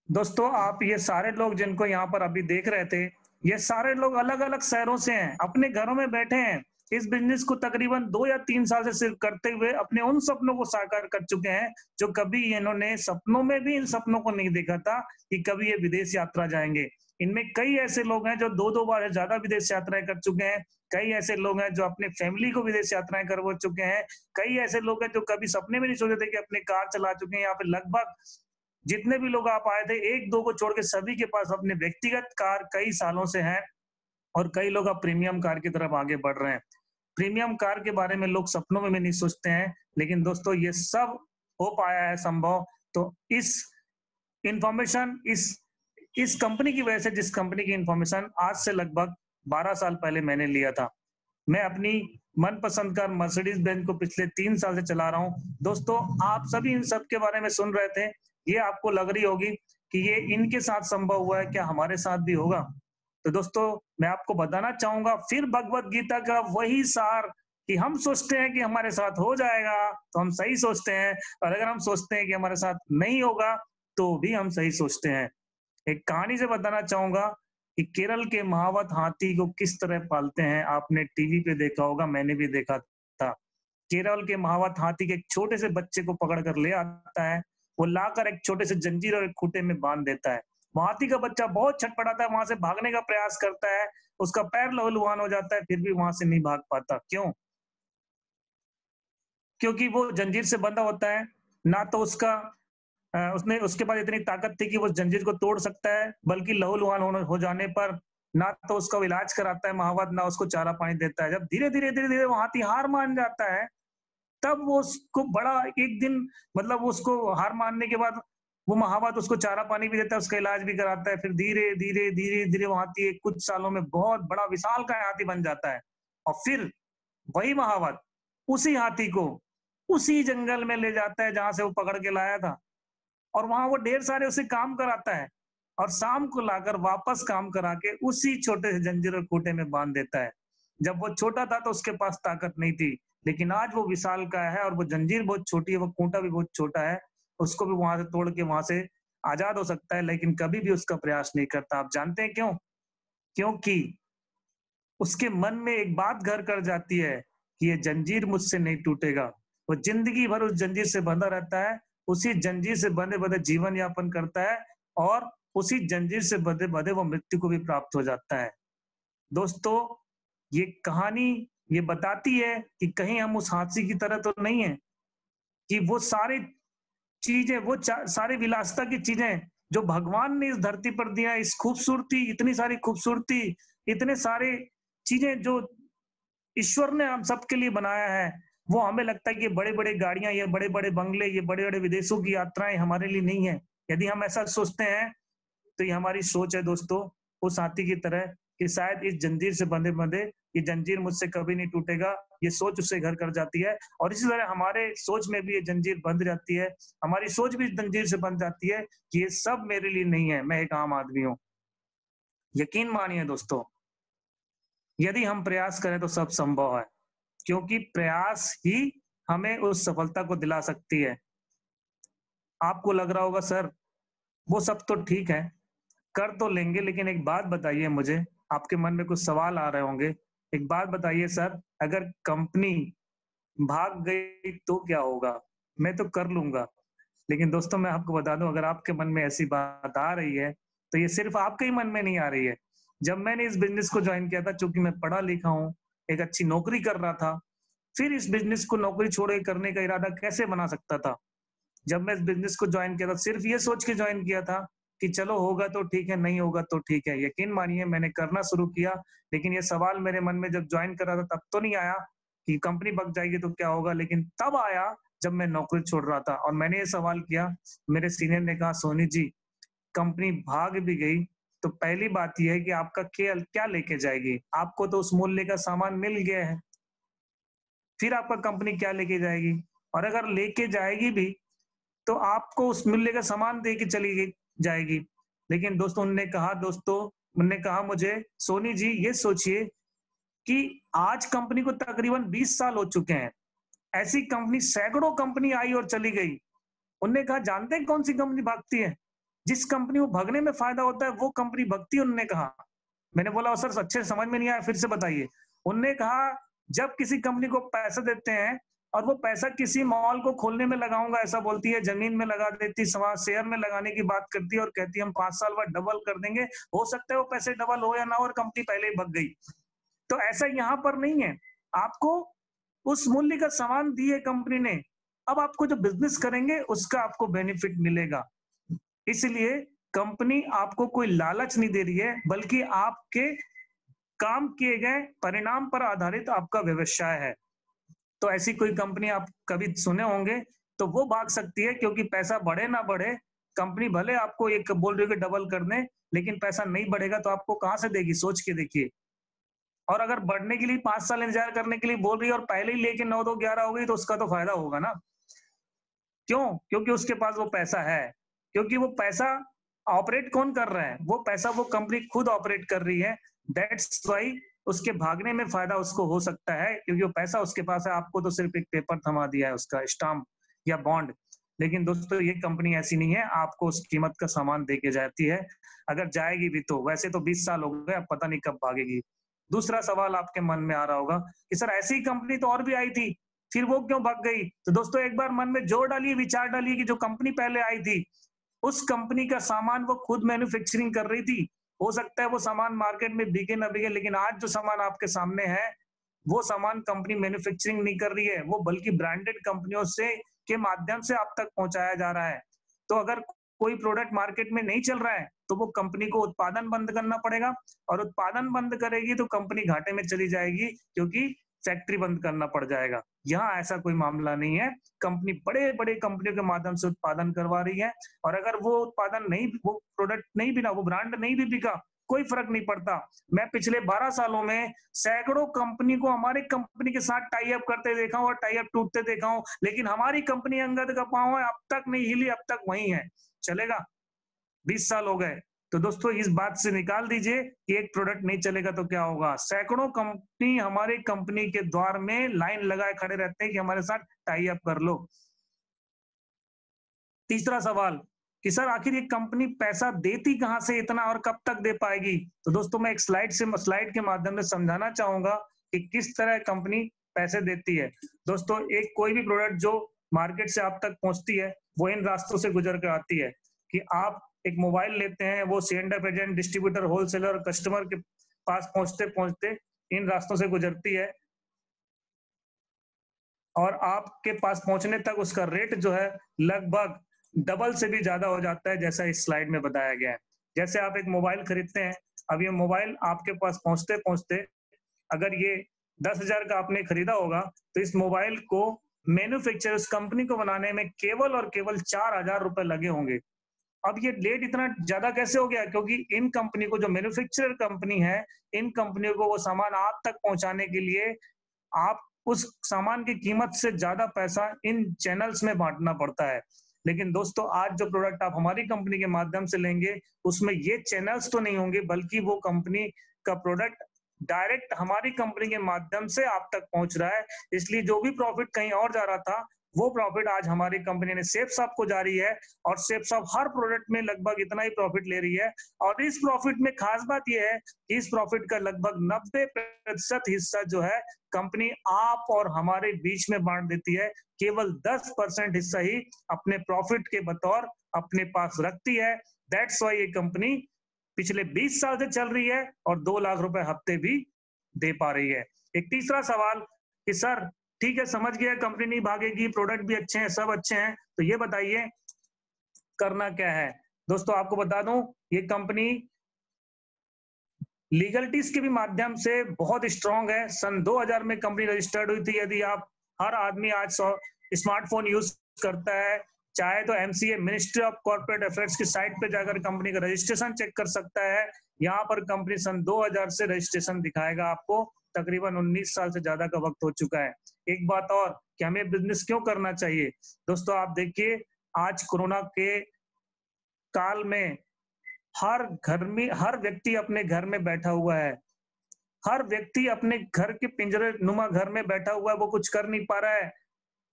दोस्तों आप ये सारे लोग जिनको यहाँ पर अभी देख रहे थे, ये सारे लोग अलग अलग शहरों से हैं, अपने घरों में बैठे हैं। इस बिजनेस को तकरीबन 2 या 3 साल से सिर्फ करते हुए अपने उन सपनों को साकार कर चुके हैं जो कभी इन्होंने सपनों में भी इन सपनों को नहीं देखा था कि कभी ये विदेश यात्रा जाएंगे। इनमें कई ऐसे लोग हैं जो 2-2 बार ज्यादा विदेश यात्राएं कर चुके हैं। कई ऐसे लोग हैं जो अपने फैमिली को विदेश यात्राएं करवा चुके हैं। कई ऐसे लोग हैं जो कभी सपने में नहीं सोचे थे कि अपने कार चला चुके हैं। यहाँ पे लगभग जितने भी लोग आप आए थे, 1-2 को छोड़ के सभी के पास अपने व्यक्तिगत कार कई सालों से हैं। और कई लोग अब प्रीमियम कार की तरफ आगे बढ़ रहे हैं। प्रीमियम कार के बारे में लोग सपनों में भी नहीं सोचते हैं, लेकिन दोस्तों ये सब हो पाया है संभव तो इस इंफॉर्मेशन इस कंपनी की वजह से, जिस कंपनी की इंफॉर्मेशन आज से लगभग 12 साल पहले मैंने लिया था। मैं अपनी मनपसंद कार मर्सिडीज बेंज को पिछले 3 साल से चला रहा हूं। दोस्तों आप सभी इन सब के बारे में सुन रहे थे, ये आपको लग रही होगी कि ये इनके साथ संभव हुआ है, क्या हमारे साथ भी होगा? तो दोस्तों मैं आपको बताना चाहूंगा फिर भगवत गीता का वही सार कि हम सोचते हैं कि हमारे साथ हो जाएगा तो हम सही सोचते हैं, और अगर हम सोचते हैं कि हमारे साथ नहीं होगा तो भी हम सही सोचते हैं। एक कहानी से बताना चाहूंगा कि केरल के महावत हाथी को किस तरह पालते हैं। आपने टीवी पे देखा होगा, मैंने भी देखा था। केरल के महावत हाथी के एक छोटे से बच्चे को पकड़ कर ले आता है, वो लाकर एक छोटे से जंजीर और एक खूंटे में बांध देता है। हाथी का बच्चा बहुत छटपटाता है, वहां से भागने का प्रयास करता है, उसका पैर लहूलुहान हो जाता है, फिर भी वहां से नहीं भाग पाता। क्यों? क्योंकि वो जंजीर से बंधा होता है। ना तो उसके पास इतनी ताकत थी कि वो जंजीर को तोड़ सकता है, बल्कि लहूलुहान हो जाने पर ना तो उसका इलाज कराता है महावत, ना उसको चारा पानी देता है। जब धीरे धीरे वो हाथी हार मान जाता है, तब वो उसको बड़ा एक दिन मतलब उसको हार मानने के बाद वो महावत उसको चारा पानी भी देता है, उसका इलाज भी कराता है। फिर धीरे धीरे वो हाथी कुछ सालों में बहुत बड़ा विशाल का हाथी बन जाता है। और फिर वही महावत उसी हाथी को उसी जंगल में ले जाता है जहां से वो पकड़ के लाया था। और वहां वो ढेर सारे उसे काम कराता है और शाम को लाकर वापस काम करा के उसी छोटे से जंजीर और खूंटे में बांध देता है। जब वो छोटा था तो उसके पास ताकत नहीं थी, लेकिन आज वो विशाल का है और वो जंजीर बहुत छोटी है, वो खूंटा भी बहुत छोटा है, उसको भी वहां से तोड़ के वहां से आजाद हो सकता है, लेकिन कभी भी उसका प्रयास नहीं करता। आप जानते हैं क्यों? क्योंकि उसके मन में एक बात घर कर जाती है कि ये जंजीर मुझसे नहीं टूटेगा। वो जिंदगी भर उस जंजीर से बंधा रहता है, उसी जंजीर से बंधे बंधे जीवन यापन करता है और उसी जंजीर से बंधे बंधे वो मृत्यु को भी प्राप्त हो जाता है। दोस्तों, ये कहानी ये बताती है कि कहीं हम उस हाथी की तरह तो नहीं है कि वो सारी चीजें, वो सारी विलासिता की चीजें जो भगवान ने इस धरती पर दिया, इस खूबसूरती, इतनी सारी खूबसूरती, इतने सारे चीजें जो ईश्वर ने हम सबके लिए बनाया है, वो हमें लगता है कि ये बड़े बड़े गाड़ियां, ये बड़े बड़े बंगले, ये बड़े बड़े विदेशों की यात्राएं हमारे लिए नहीं है। यदि हम ऐसा सोचते हैं तो ये हमारी सोच है दोस्तों, उस हाथी की तरह कि शायद इस जंजीर से बंधे बंधे ये जंजीर मुझसे कभी नहीं टूटेगा, ये सोच उससे घर कर जाती है। और इसी तरह हमारे सोच में भी ये जंजीर बंध जाती है, हमारी सोच भी जंजीर से बंध जाती है कि ये सब मेरे लिए नहीं है, मैं एक आम आदमी हूं। यकीन मानिए दोस्तों, यदि हम प्रयास करें तो सब संभव है, क्योंकि प्रयास ही हमें उस सफलता को दिला सकती है। आपको लग रहा होगा सर वो सब तो ठीक है, कर तो लेंगे, लेकिन एक बात बताइए मुझे, आपके मन में कुछ सवाल आ रहे होंगे। एक बात बताइए सर, अगर कंपनी भाग गई तो क्या होगा? मैं तो कर लूंगा, लेकिन दोस्तों मैं आपको बता दूं, अगर आपके मन में ऐसी बात आ रही है तो ये सिर्फ आपके ही मन में नहीं आ रही है। जब मैंने इस बिजनेस को ज्वाइन किया था, चूंकि मैं पढ़ा लिखा हूँ, एक अच्छी नौकरी कर रहा था, फिर इस बिजनेस को नौकरी छोड़ के करने का इरादा कैसे बना सकता था? जब मैं इस बिजनेस को ज्वाइन किया था, सिर्फ ये सोच के ज्वाइन किया था कि चलो होगा तो ठीक है, नहीं होगा तो ठीक है। यकीन मानिए मैंने करना शुरू किया, लेकिन ये सवाल मेरे मन में जब ज्वाइन कर रहा था तब तो नहीं आया कि कंपनी बच जाएगी तो क्या होगा, लेकिन तब आया जब मैं नौकरी छोड़ रहा था और मैंने ये सवाल किया। मेरे सीनियर ने कहा, सोनी जी कंपनी भाग भी गई तो पहली बात यह है कि आपका क्या लेके जाएगी? आपको तो उस मूल्य का सामान मिल गया है, फिर आपका कंपनी क्या लेके जाएगी? और अगर लेके जाएगी भी तो आपको उस मूल्य का सामान दे के चली जाएगी। लेकिन दोस्तों उन्होंने कहा मुझे, सोनी जी ये सोचिए कि आज कंपनी को तकरीबन 20 साल हो चुके हैं, ऐसी कंपनी सैकड़ों कंपनी आई और चली गई। उन्होंने कहा जानते हैं कौन सी कंपनी भागती है? जिस कंपनी को भागने में फायदा होता है वो कंपनी भागती है। उन्होंने कहा, मैंने बोला सर अच्छे समझ में नहीं आया, फिर से बताइए। उन्होंने कहा जब किसी कंपनी को पैसा देते हैं और वो पैसा किसी मॉल को खोलने में लगाऊंगा ऐसा बोलती है, जमीन में लगा देती, शेयर में लगाने की बात करती है और कहती है हम 5 साल बाद डबल कर देंगे। हो सकता है वो पैसे डबल हो या ना हो और कंपनी पहले ही भग गई। तो ऐसा यहाँ पर नहीं है, आपको उस मूल्य का सामान दिए कंपनी ने, अब आपको जो बिजनेस करेंगे उसका आपको बेनिफिट मिलेगा। इसलिए कंपनी आपको कोई लालच नहीं दे रही है, बल्कि आपके काम किए गए परिणाम पर आधारित आपका व्यवसाय है। तो ऐसी कोई कंपनी आप कभी सुने होंगे तो वो भाग सकती है, क्योंकि पैसा बढ़े ना बढ़े, कंपनी भले आपको एक बोल रही है डबल कर दे, लेकिन पैसा नहीं बढ़ेगा तो आपको कहां से देगी? सोच के देखिए। और अगर बढ़ने के लिए 5 साल इंतजार करने के लिए बोल रही है और पहले ही लेके 9 2 11 हो गई तो उसका तो फायदा होगा ना। क्यों? क्योंकि उसके पास वो पैसा है, क्योंकि वो पैसा ऑपरेट कौन कर रहा है? वो पैसा वो कंपनी खुद ऑपरेट कर रही है। दैट्स वाई उसके भागने में फायदा उसको हो सकता है, क्योंकि वो पैसा उसके पास है। आपको तो सिर्फ एक पेपर थमा दिया है, उसका स्टाम्प या बॉन्ड। लेकिन दोस्तों ये कंपनी ऐसी नहीं है, आपको उस कीमत का सामान दे के जाती है, अगर जाएगी भी तो। वैसे तो 20 साल हो गए, अब पता नहीं कब भागेगी। दूसरा सवाल आपके मन में आ रहा होगा कि सर ऐसी कंपनी तो और भी आई थी, फिर वो क्यों भाग गई? तो दोस्तों एक बार मन में जोर डालिए, विचार डालिए कि जो कंपनी पहले आई थी उस कंपनी का सामान वो खुद मैन्युफैक्चरिंग कर रही थी। हो सकता है वो सामान मार्केट में बिके ना बिके, लेकिन आज जो सामान आपके सामने है वो सामान कंपनी मैन्युफैक्चरिंग नहीं कर रही है, वो बल्कि ब्रांडेड कंपनियों से के माध्यम से आप तक पहुंचाया जा रहा है। तो अगर कोई प्रोडक्ट मार्केट में नहीं चल रहा है तो वो कंपनी को उत्पादन बंद करना पड़ेगा, और उत्पादन बंद करेगी तो कंपनी घाटे में चली जाएगी, क्योंकि फैक्ट्री बंद करना पड़ जाएगा। यहाँ ऐसा कोई मामला नहीं है, कंपनी बड़े बड़े कंपनियों के माध्यम से उत्पादन करवा रही है, और अगर वो उत्पादन नहीं, वो प्रोडक्ट नहीं बिना, वो ब्रांड नहीं भी बिका कोई फर्क नहीं पड़ता। मैं पिछले 12 सालों में सैकड़ों कंपनी को हमारी कंपनी के साथ टाई अप करते देखा हूं और टाई अप टूटते देखा हूं, लेकिन हमारी कंपनी अंगद का पांव है, अब तक नहीं हिली, अब तक वही है। चलेगा? 20 साल हो गए। तो दोस्तों इस बात से निकाल दीजिए कि एक प्रोडक्ट नहीं चलेगा तो क्या होगा। सैकड़ों कंपनी हमारी कंपनी के द्वार में लाइन लगाए खड़े रहते हैं कि हमारे साथ टाई अप कर लो। तीसरा सवाल कि सर आखिर ये कंपनी पैसा देती कहां से इतना और कब तक दे पाएगी? तो दोस्तों मैं एक स्लाइड के माध्यम से समझाना चाहूंगा कि किस तरह कंपनी पैसे देती है। दोस्तों एक कोई भी प्रोडक्ट जो मार्केट से आप तक पहुंचती है वो इन रास्तों से गुजर कर आती है कि आप एक मोबाइल लेते हैं, वो sender, agent, distributor, wholesaler, customer के पास पहुंचते पहुंचते इन रास्तों से गुजरती है और आपके पास पहुंचने तक उसका रेट जो है लगभग डबल से भी ज्यादा हो जाता है, जैसा इस स्लाइड में बताया गया है। जैसे आप एक मोबाइल खरीदते हैं, अब ये मोबाइल आपके पास पहुंचते पहुंचते अगर ये 10,000 का आपने खरीदा होगा तो इस मोबाइल को मैन्युफैक्चर उस कंपनी को बनाने में केवल और केवल 4,000 रुपए लगे होंगे। अब ये लेट इतना ज्यादा कैसे हो गया? क्योंकि इन कंपनी को, जो मैन्युफैक्चरर कंपनी है, इन कंपनियों को वो सामान आप तक पहुंचाने के लिए आप उस सामान की कीमत से ज्यादा पैसा इन चैनल्स में बांटना पड़ता है। लेकिन दोस्तों आज जो प्रोडक्ट आप हमारी कंपनी के माध्यम से लेंगे उसमें ये चैनल्स तो नहीं होंगे, बल्कि वो कंपनी का प्रोडक्ट डायरेक्ट हमारी कंपनी के माध्यम से आप तक पहुंच रहा है। इसलिए जो भी प्रॉफिट कहीं और जा रहा था वो प्रॉफिट आज हमारी कंपनी ने सेफ शॉप को जारी है और सेफ शॉप हर प्रोडक्ट में लगभग इतना ही प्रॉफिट ले रही है। और इस प्रॉफिट में खास बात यह है कि इस प्रॉफिट का लगभग 90% हिस्सा जो है कंपनी आप और हमारे बीच में बांट देती है। केवल 10% हिस्सा ही अपने प्रॉफिट के बतौर अपने पास रखती है। दैट्स व्हाई ये कंपनी पिछले 20 साल से चल रही है और 2 लाख रुपए हफ्ते भी दे पा रही है। एक तीसरा सवाल कि सर ठीक है, समझ गया कंपनी नहीं भागेगी, प्रोडक्ट भी अच्छे हैं, सब अच्छे हैं, तो ये बताइए करना क्या है? दोस्तों आपको बता दूं ये कंपनी लीगलिटीज के भी माध्यम से बहुत स्ट्रांग है। सन 2000 में कंपनी रजिस्टर्ड हुई थी। यदि आप हर आदमी आज स्मार्टफोन यूज करता है, चाहे तो MCA ministry of corporate affairs की साइट पे जाकर कंपनी का रजिस्ट्रेशन चेक कर सकता है। यहाँ पर कंपनी सन 2000 से रजिस्ट्रेशन दिखाएगा आपको। तकरीबन 19 साल से ज्यादा का वक्त हो चुका है। एक बात और कि हमें बिजनेस क्यों करना चाहिए? दोस्तों आप देखिए आज कोरोना के काल में हर व्यक्ति अपने घर में बैठा हुआ है। हर व्यक्ति अपने घर के पिंजरे नुमा घर में बैठा हुआ है, वो कुछ कर नहीं पा रहा है।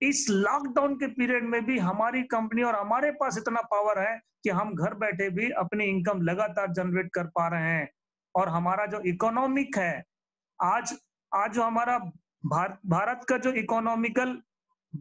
इस लॉकडाउन के पीरियड में भी हमारी कंपनी और हमारे पास इतना पावर है कि हम घर बैठे भी अपनी इनकम लगातार जनरेट कर पा रहे हैं। और हमारा जो इकोनॉमिक है, आज जो हमारा भारत का जो इकोनॉमिकल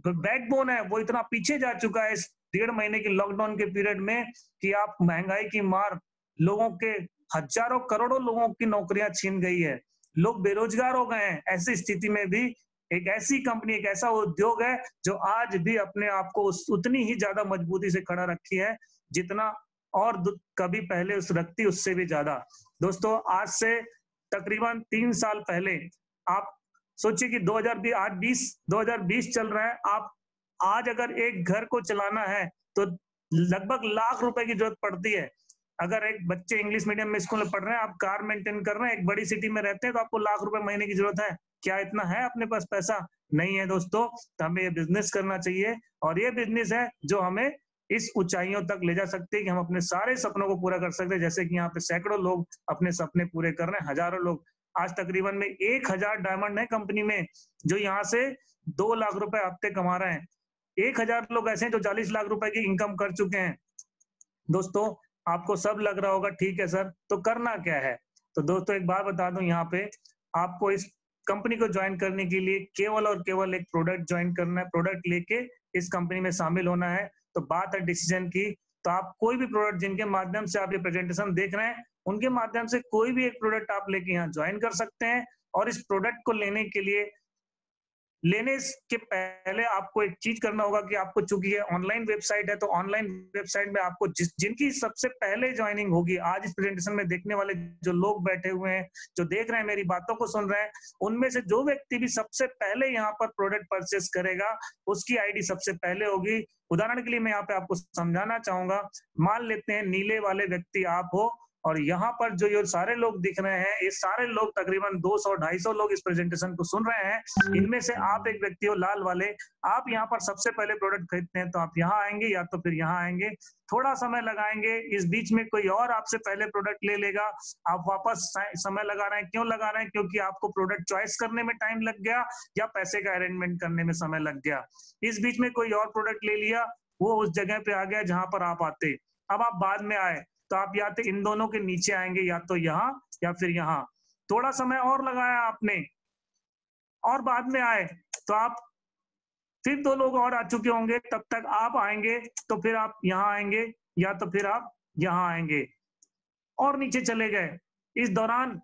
बैकबोन है वो इतना पीछे जा चुका है इस 1.5 महीने के लॉकडाउन के पीरियड में कि आप महंगाई की मार, लोगों के हजारों करोड़ों लोगों की नौकरियां छीन गई है, लोग बेरोजगार हो गए हैं। ऐसी स्थिति में भी एक ऐसी कंपनी, एक ऐसा उद्योग है जो आज भी अपने आप को उतनी ही ज्यादा मजबूती से खड़ा रखी है जितना और कभी पहले उस रखती उससे भी ज्यादा। दोस्तों आज से तकरीबन 3 साल पहले आप सोचिए कि 2020 चल रहा है। आप आज अगर एक घर को चलाना है तो लगभग लाख रुपए की जरूरत पड़ती है। अगर एक बच्चे इंग्लिश मीडियम में स्कूल में पढ़ रहे हैं, आप कार मेंटेन कर रहे हैं, एक बड़ी सिटी में रहते हैं, तो आपको लाख रुपए महीने की जरूरत है। क्या इतना है अपने पास पैसा? नहीं है दोस्तों। तो हमें ये बिजनेस करना चाहिए और ये बिजनेस है जो हमें इस ऊंचाइयों तक ले जा सकते हैं कि हम अपने सारे सपनों को पूरा कर सकते हैं। जैसे कि यहाँ पे सैकड़ों लोग अपने सपने पूरे कर रहे हैं, हजारों लोग। आज तकरीबन में 1000 डायमंड है कंपनी में जो यहाँ से 2 लाख रुपए हफ्ते कमा रहे हैं। 1000 लोग ऐसे हैं जो 40 लाख रुपए की इनकम कर चुके हैं। दोस्तों आपको सब लग रहा होगा ठीक है सर, तो करना क्या है? तो दोस्तों एक बात बता दूं, यहाँ पे आपको इस कंपनी को ज्वाइन करने के लिए केवल और केवल एक प्रोडक्ट ज्वाइन करना है। प्रोडक्ट लेके इस कंपनी में शामिल होना है। तो बात है डिसीजन की, तो आप कोई भी प्रोडक्ट जिनके माध्यम से आप ये प्रेजेंटेशन देख रहे हैं उनके माध्यम से कोई भी एक प्रोडक्ट आप लेके यहाँ ज्वाइन कर सकते हैं। और इस प्रोडक्ट को लेने के पहले आपको एक चीज करना होगा कि आपको, चूंकि ये ऑनलाइन वेबसाइट है, तो ऑनलाइन वेबसाइट में आपको जिनकी सबसे पहले ज्वाइनिंग होगी, आज इस प्रेजेंटेशन में देखने वाले जो लोग बैठे हुए हैं, जो देख रहे हैं, मेरी बातों को सुन रहे हैं, उनमें से जो व्यक्ति भी सबसे पहले यहाँ पर प्रोडक्ट परचेस करेगा उसकी आईडी सबसे पहले होगी। उदाहरण के लिए मैं यहाँ पे आपको समझाना चाहूंगा, मान लेते हैं नीले वाले व्यक्ति आप हो और यहाँ पर जो ये सारे लोग दिख रहे हैं, ये सारे लोग तकरीबन 200-250 लोग इस प्रेजेंटेशन को सुन रहे हैं। इनमें से आप एक व्यक्ति हो लाल वाले, आप यहाँ पर सबसे पहले प्रोडक्ट खरीदते हैं तो आप यहाँ आएंगे या तो फिर यहाँ आएंगे, थोड़ा समय लगाएंगे। इस बीच में कोई और आपसे पहले प्रोडक्ट ले लेगा, आप वापस समय लगा रहे हैं। क्यों लगा रहे हैं? क्योंकि आपको प्रोडक्ट चॉइस करने में टाइम लग गया या पैसे का अरेंजमेंट करने में समय लग गया। इस बीच में कोई और प्रोडक्ट ले लिया, वो उस जगह पे आ गया जहां पर आप आते। अब आप बाद में आए तो आप या तो इन दोनों के नीचे आएंगे, या तो यहाँ या फिर यहाँ। थोड़ा समय और लगाया आपने और बाद में आए तो आप फिर 2 लोग और आ चुके होंगे, तब तक आप आएंगे तो फिर आप यहाँ आएंगे या तो फिर आप यहाँ आएंगे और नीचे चले गए। इस दौरान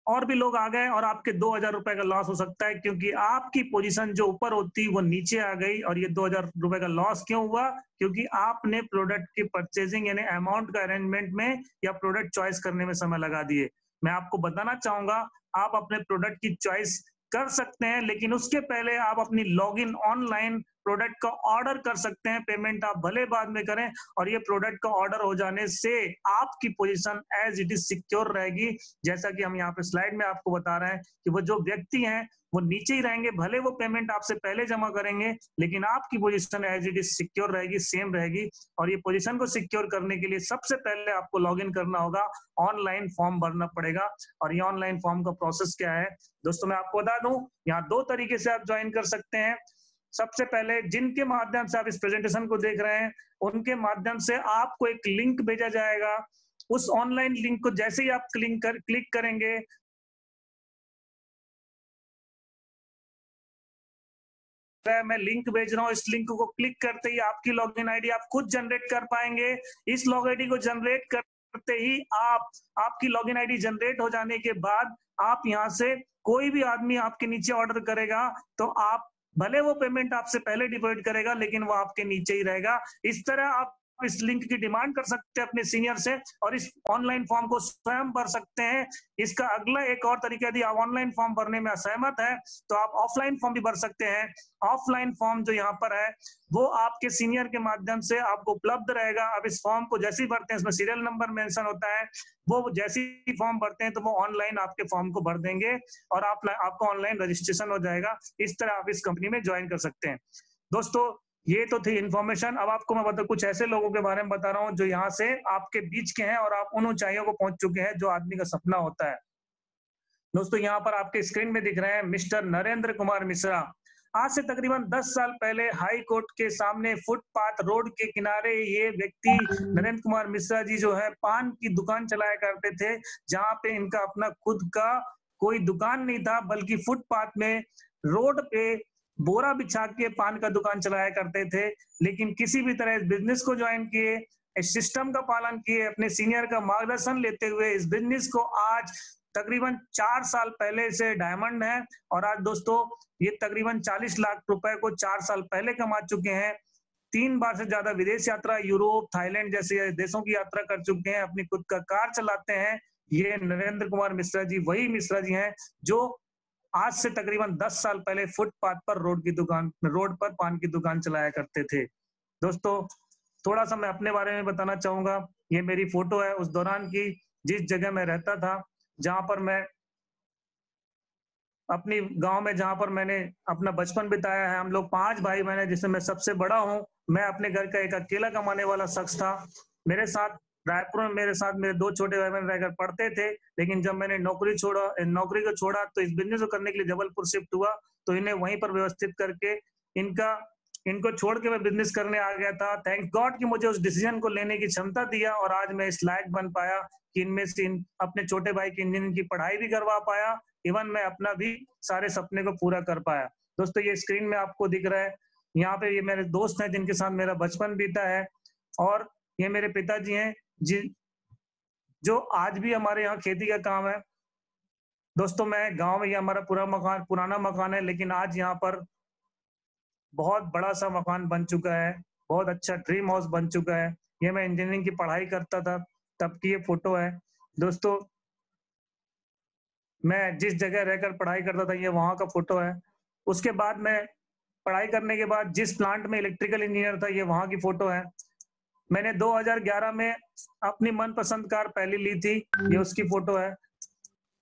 और भी लोग आ गए और आपके 2000 रुपए का लॉस हो सकता है, क्योंकि आपकी पोजीशन जो ऊपर होती वो नीचे आ गई। और ये 2000 रुपए का लॉस क्यों हुआ? क्योंकि आपने प्रोडक्ट की परचेजिंग यानी अमाउंट का अरेंजमेंट में या प्रोडक्ट चॉइस करने में समय लगा दिए। मैं आपको बताना चाहूंगा, आप अपने प्रोडक्ट की चॉइस कर सकते हैं, लेकिन उसके पहले आप अपनी लॉगिन ऑनलाइन प्रोडक्ट का ऑर्डर कर सकते हैं। पेमेंट आप भले बाद में करें, और ये प्रोडक्ट का ऑर्डर हो जाने से आपकी position as it is secure रहेगी। जैसा कि हम यहाँ पे स्लाइड में आपको बता रहे हैं कि वो जो व्यक्ति हैं वो नीचे ही रहेंगे, भले वो पेमेंट आपसे पहले जमा करेंगे, लेकिन आपकी position as it is secure रहेगी, सेम रहेगी। और ये पोजीशन को सिक्योर करने के लिए सबसे पहले आपको लॉगिन करना होगा, ऑनलाइन फॉर्म भरना पड़ेगा। और ये ऑनलाइन फॉर्म का प्रोसेस क्या है दोस्तों, मैं आपको बता दूं, यहाँ 2 तरीके से आप ज्वाइन कर सकते हैं। सबसे पहले जिनके माध्यम से आप इस प्रेजेंटेशन को देख रहे हैं, उनके माध्यम से आपको एक लिंक भेजा जाएगा। उस ऑनलाइन लिंक को जैसे ही आप क्लिक करेंगे, मैं लिंक भेज रहा हूँ, इस लिंक को क्लिक करते ही आपकी लॉगिन आईडी आप खुद जनरेट कर पाएंगे। इस लॉग आईडी को जनरेट करते ही आपकी लॉगिन आईडी जनरेट हो जाने के बाद आप यहाँ से कोई भी आदमी आपके नीचे ऑर्डर करेगा तो आप भले वो पेमेंट आपसे पहले डिपॉजिट करेगा, लेकिन वो आपके नीचे ही रहेगा। इस तरह आप इस लिंक की डिमांड कर सकते हैं अपने सीनियर से और इस ऑनलाइन फॉर्म को स्वयं भर सकते हैं। इसका अगला एक और तरीका, यदि आप ऑनलाइन फॉर्म भरने में असहमत है तो आप ऑफलाइन फॉर्म भी भर सकते हैं। ऑफलाइन फॉर्म जो यहाँ पर है वो आपके सीनियर के माध्यम से आपको उपलब्ध रहेगा। अब इस फॉर्म को जैसे ही भरते हैं, इसमें सीरियल नंबर मेंशन होता है, वो जैसे ही फॉर्म भरते हैं तो वो ऑनलाइन आपके फॉर्म को भर देंगे और आपका ऑनलाइन रजिस्ट्रेशन हो जाएगा। इस तरह आप इस कंपनी में ज्वाइन कर सकते हैं। दोस्तों ये तो थी इन्फॉर्मेशन। अब आपको मैं बता कुछ ऐसे लोगों के बारे में बता रहा हूँ जो यहाँ से आपके बीच के हैं और आप उन ऊंचाइयों को पहुंच चुके हैं जो आदमी का सपना होता है। दोस्तों यहाँ पर आपके स्क्रीन में दिख रहे हैं मिस्टर नरेंद्र कुमार मिश्रा। आज से तकरीबन 10 साल पहले हाई कोर्ट के सामने फुटपाथ रोड के किनारे ये व्यक्ति नरेंद्र कुमार मिश्रा जी जो है पान की दुकान चलाया करते थे, जहाँ पे इनका अपना खुद का कोई दुकान नहीं था, बल्कि फुटपाथ में रोड पे बोरा बिछा के पान का दुकान चलाया करते थे। लेकिन किसी भी तरह इस बिजनेस को ज्वाइन किए, इस सिस्टम का पालन किए, अपने सीनियर का मार्गदर्शन लेते हुए इस बिजनेस को आज तकरीबन 4 साल पहले से डायमंड है और आज दोस्तों ये तकरीबन 40 लाख रुपए को 4 साल पहले कमा चुके हैं। 3 बार से ज्यादा विदेश यात्रा, यूरोप, थाईलैंड जैसे देशों की यात्रा कर चुके हैं, अपनी खुद का कार चलाते हैं। ये नरेंद्र कुमार मिश्रा जी वही मिश्रा जी हैं जो आज से तकरीबन 10 साल पहले फुटपाथ पर रोड पर पान की दुकान चलाया करते थे। दोस्तों थोड़ा सा मैं अपने बारे में बताना चाहूंगा। ये मेरी फोटो है उस दौरान की जिस जगह मैं रहता था, जहां पर मैं अपनी गांव में जहां पर मैंने अपना बचपन बिताया है। हम लोग 5 भाई बहन हैं जिसमें मैं सबसे बड़ा हूं। मैं अपने घर का एक अकेला कमाने वाला शख्स था। मेरे साथ रायपुर में मेरे 2 छोटे भाई बहन रहकर पढ़ते थे, लेकिन जब मैंने नौकरी को छोड़ा तो इस बिजनेस को करने के लिए जबलपुर शिफ्ट हुआ, तो इन्हें वहीं पर व्यवस्थित करके इनको छोड़ के मैं बिजनेस करने आ गया था। थैंक गॉड कि मुझे उस डिसीजन को लेने की क्षमता दिया और आज मैं इस लायक बन पाया कि इनमें से अपने छोटे भाई की इंजीनियरिंग की पढ़ाई भी करवा पाया, इवन मैं अपना भी सारे सपने को पूरा कर पाया। दोस्तों ये स्क्रीन में आपको दिख रहा है, यहाँ पे ये मेरे दोस्त हैं जिनके साथ मेरा बचपन बीता है, और ये मेरे पिताजी हैं जो आज भी हमारे यहाँ खेती का काम है। दोस्तों मैं गांव में, ये हमारा पुराना मकान है, लेकिन आज यहाँ पर बहुत बड़ा सा मकान बन चुका है, बहुत अच्छा ड्रीम हाउस बन चुका है। ये मैं इंजीनियरिंग की पढ़ाई करता था तब की ये फोटो है। दोस्तों मैं जिस जगह रहकर पढ़ाई करता था ये वहां का फोटो है। उसके बाद मैं पढ़ाई करने के बाद जिस प्लांट में इलेक्ट्रिकल इंजीनियर था ये वहां की फोटो है। मैंने 2011 में अपनी मनपसंद कार पहली ली थी, ये उसकी फोटो है।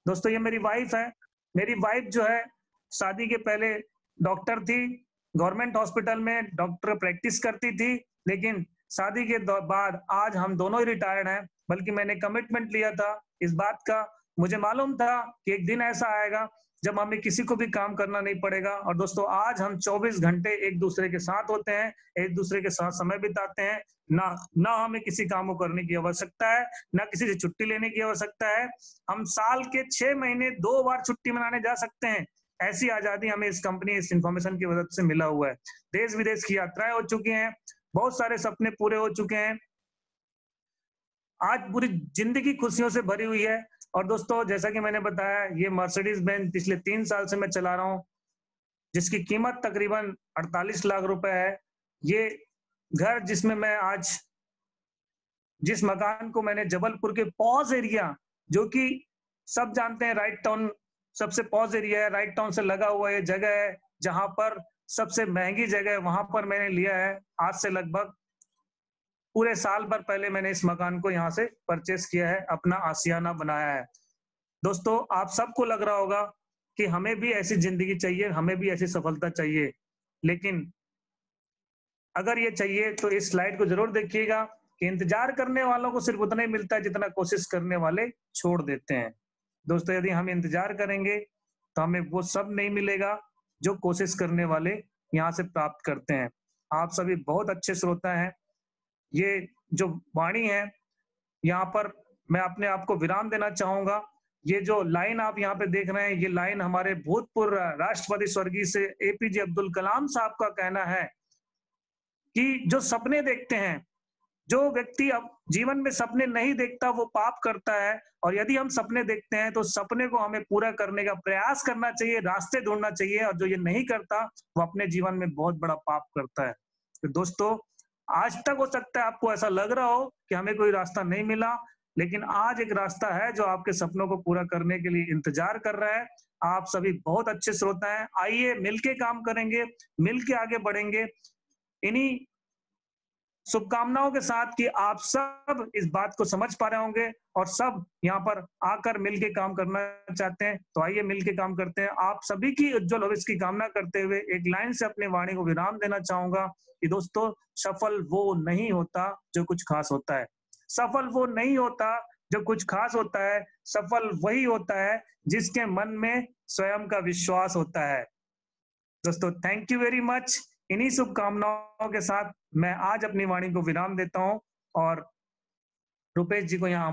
दोस्तों ये मेरी वाइफ है। मेरी वाइफ जो है शादी के पहले डॉक्टर थी, गवर्नमेंट हॉस्पिटल में डॉक्टर प्रैक्टिस करती थी, लेकिन शादी के बाद आज हम दोनों ही रिटायर्ड हैं। बल्कि मैंने कमिटमेंट लिया था इस बात का, मुझे मालूम था कि एक दिन ऐसा आएगा जब हमें किसी को भी काम करना नहीं पड़ेगा। और दोस्तों आज हम 24 घंटे एक दूसरे के साथ होते हैं, एक दूसरे के साथ समय बिताते हैं। ना हमें किसी काम को करने की आवश्यकता है, ना किसी से छुट्टी लेने की आवश्यकता है। हम साल के 6 महीने 2 बार छुट्टी मनाने जा सकते हैं। ऐसी आजादी हमें इस कंपनी, इस इंफॉर्मेशन की वजह से मिला हुआ है। देश विदेश की यात्राएं हो चुकी हैं, बहुत सारे सपने पूरे हो चुके हैं। आज पूरी जिंदगी खुशियों से भरी हुई है। और दोस्तों जैसा कि मैंने बताया, ये मर्सिडीज बेंज पिछले 3 साल से मैं चला रहा हूँ, जिसकी कीमत तकरीबन 48 लाख रुपए है। ये घर जिसमें मैं आज, जिस मकान को मैंने जबलपुर के पॉज एरिया, जो कि सब जानते हैं राइट टाउन सबसे पॉज एरिया है, राइट टाउन से लगा हुआ ये जगह है, जहां पर सबसे महंगी जगह है, वहां पर मैंने लिया है। आज से लगभग पूरे साल भर पहले मैंने इस मकान को यहाँ से परचेस किया है, अपना आशियाना बनाया है। दोस्तों आप सबको लग रहा होगा कि हमें भी ऐसी जिंदगी चाहिए, हमें भी ऐसी सफलता चाहिए, लेकिन अगर ये चाहिए तो इस स्लाइड को जरूर देखिएगा कि इंतजार करने वालों को सिर्फ उतना ही मिलता है जितना कोशिश करने वाले छोड़ देते हैं। दोस्तों यदि हम इंतजार करेंगे तो हमें वो सब नहीं मिलेगा जो कोशिश करने वाले यहाँ से प्राप्त करते हैं। आप सभी बहुत अच्छे श्रोता हैं। ये जो वाणी है, यहाँ पर मैं अपने आप को विराम देना चाहूंगा। ये जो लाइन आप यहाँ पे देख रहे हैं, ये लाइन हमारे भूतपूर्व राष्ट्रपति स्वर्गीय से एपीजे अब्दुल कलाम साहब का कहना है कि जो सपने देखते हैं, जो व्यक्ति अब जीवन में सपने नहीं देखता वो पाप करता है, और यदि हम सपने देखते हैं तो सपने को हमें पूरा करने का प्रयास करना चाहिए, रास्ते ढूंढना चाहिए, और जो ये नहीं करता वो अपने जीवन में बहुत बड़ा पाप करता है। तो दोस्तों आज तक हो सकता है आपको ऐसा लग रहा हो कि हमें कोई रास्ता नहीं मिला, लेकिन आज एक रास्ता है जो आपके सपनों को पूरा करने के लिए इंतजार कर रहा है। आप सभी बहुत अच्छे श्रोता हैं, आइए मिलके काम करेंगे, मिलके आगे बढ़ेंगे। इन्हीं शुभकामनाओं के साथ कि आप सब इस बात को समझ पा रहे होंगे और सब यहाँ पर आकर मिलके काम करना चाहते हैं, तो आइए मिलके काम करते हैं। आप सभी की उज्जवल भविष्य की कामना करते हुए एक लाइन से अपनी वाणी को विराम देना चाहूंगा कि दोस्तों सफल वो नहीं होता जो कुछ खास होता है, सफल वो नहीं होता जो कुछ खास होता है, सफल वही होता है जिसके मन में स्वयं का विश्वास होता है। दोस्तों थैंक यू वेरी मच। इन्हीं शुभकामनाओं के साथ मैं आज अपनी वाणी को विराम देता हूं और रुपेश जी को यहाँ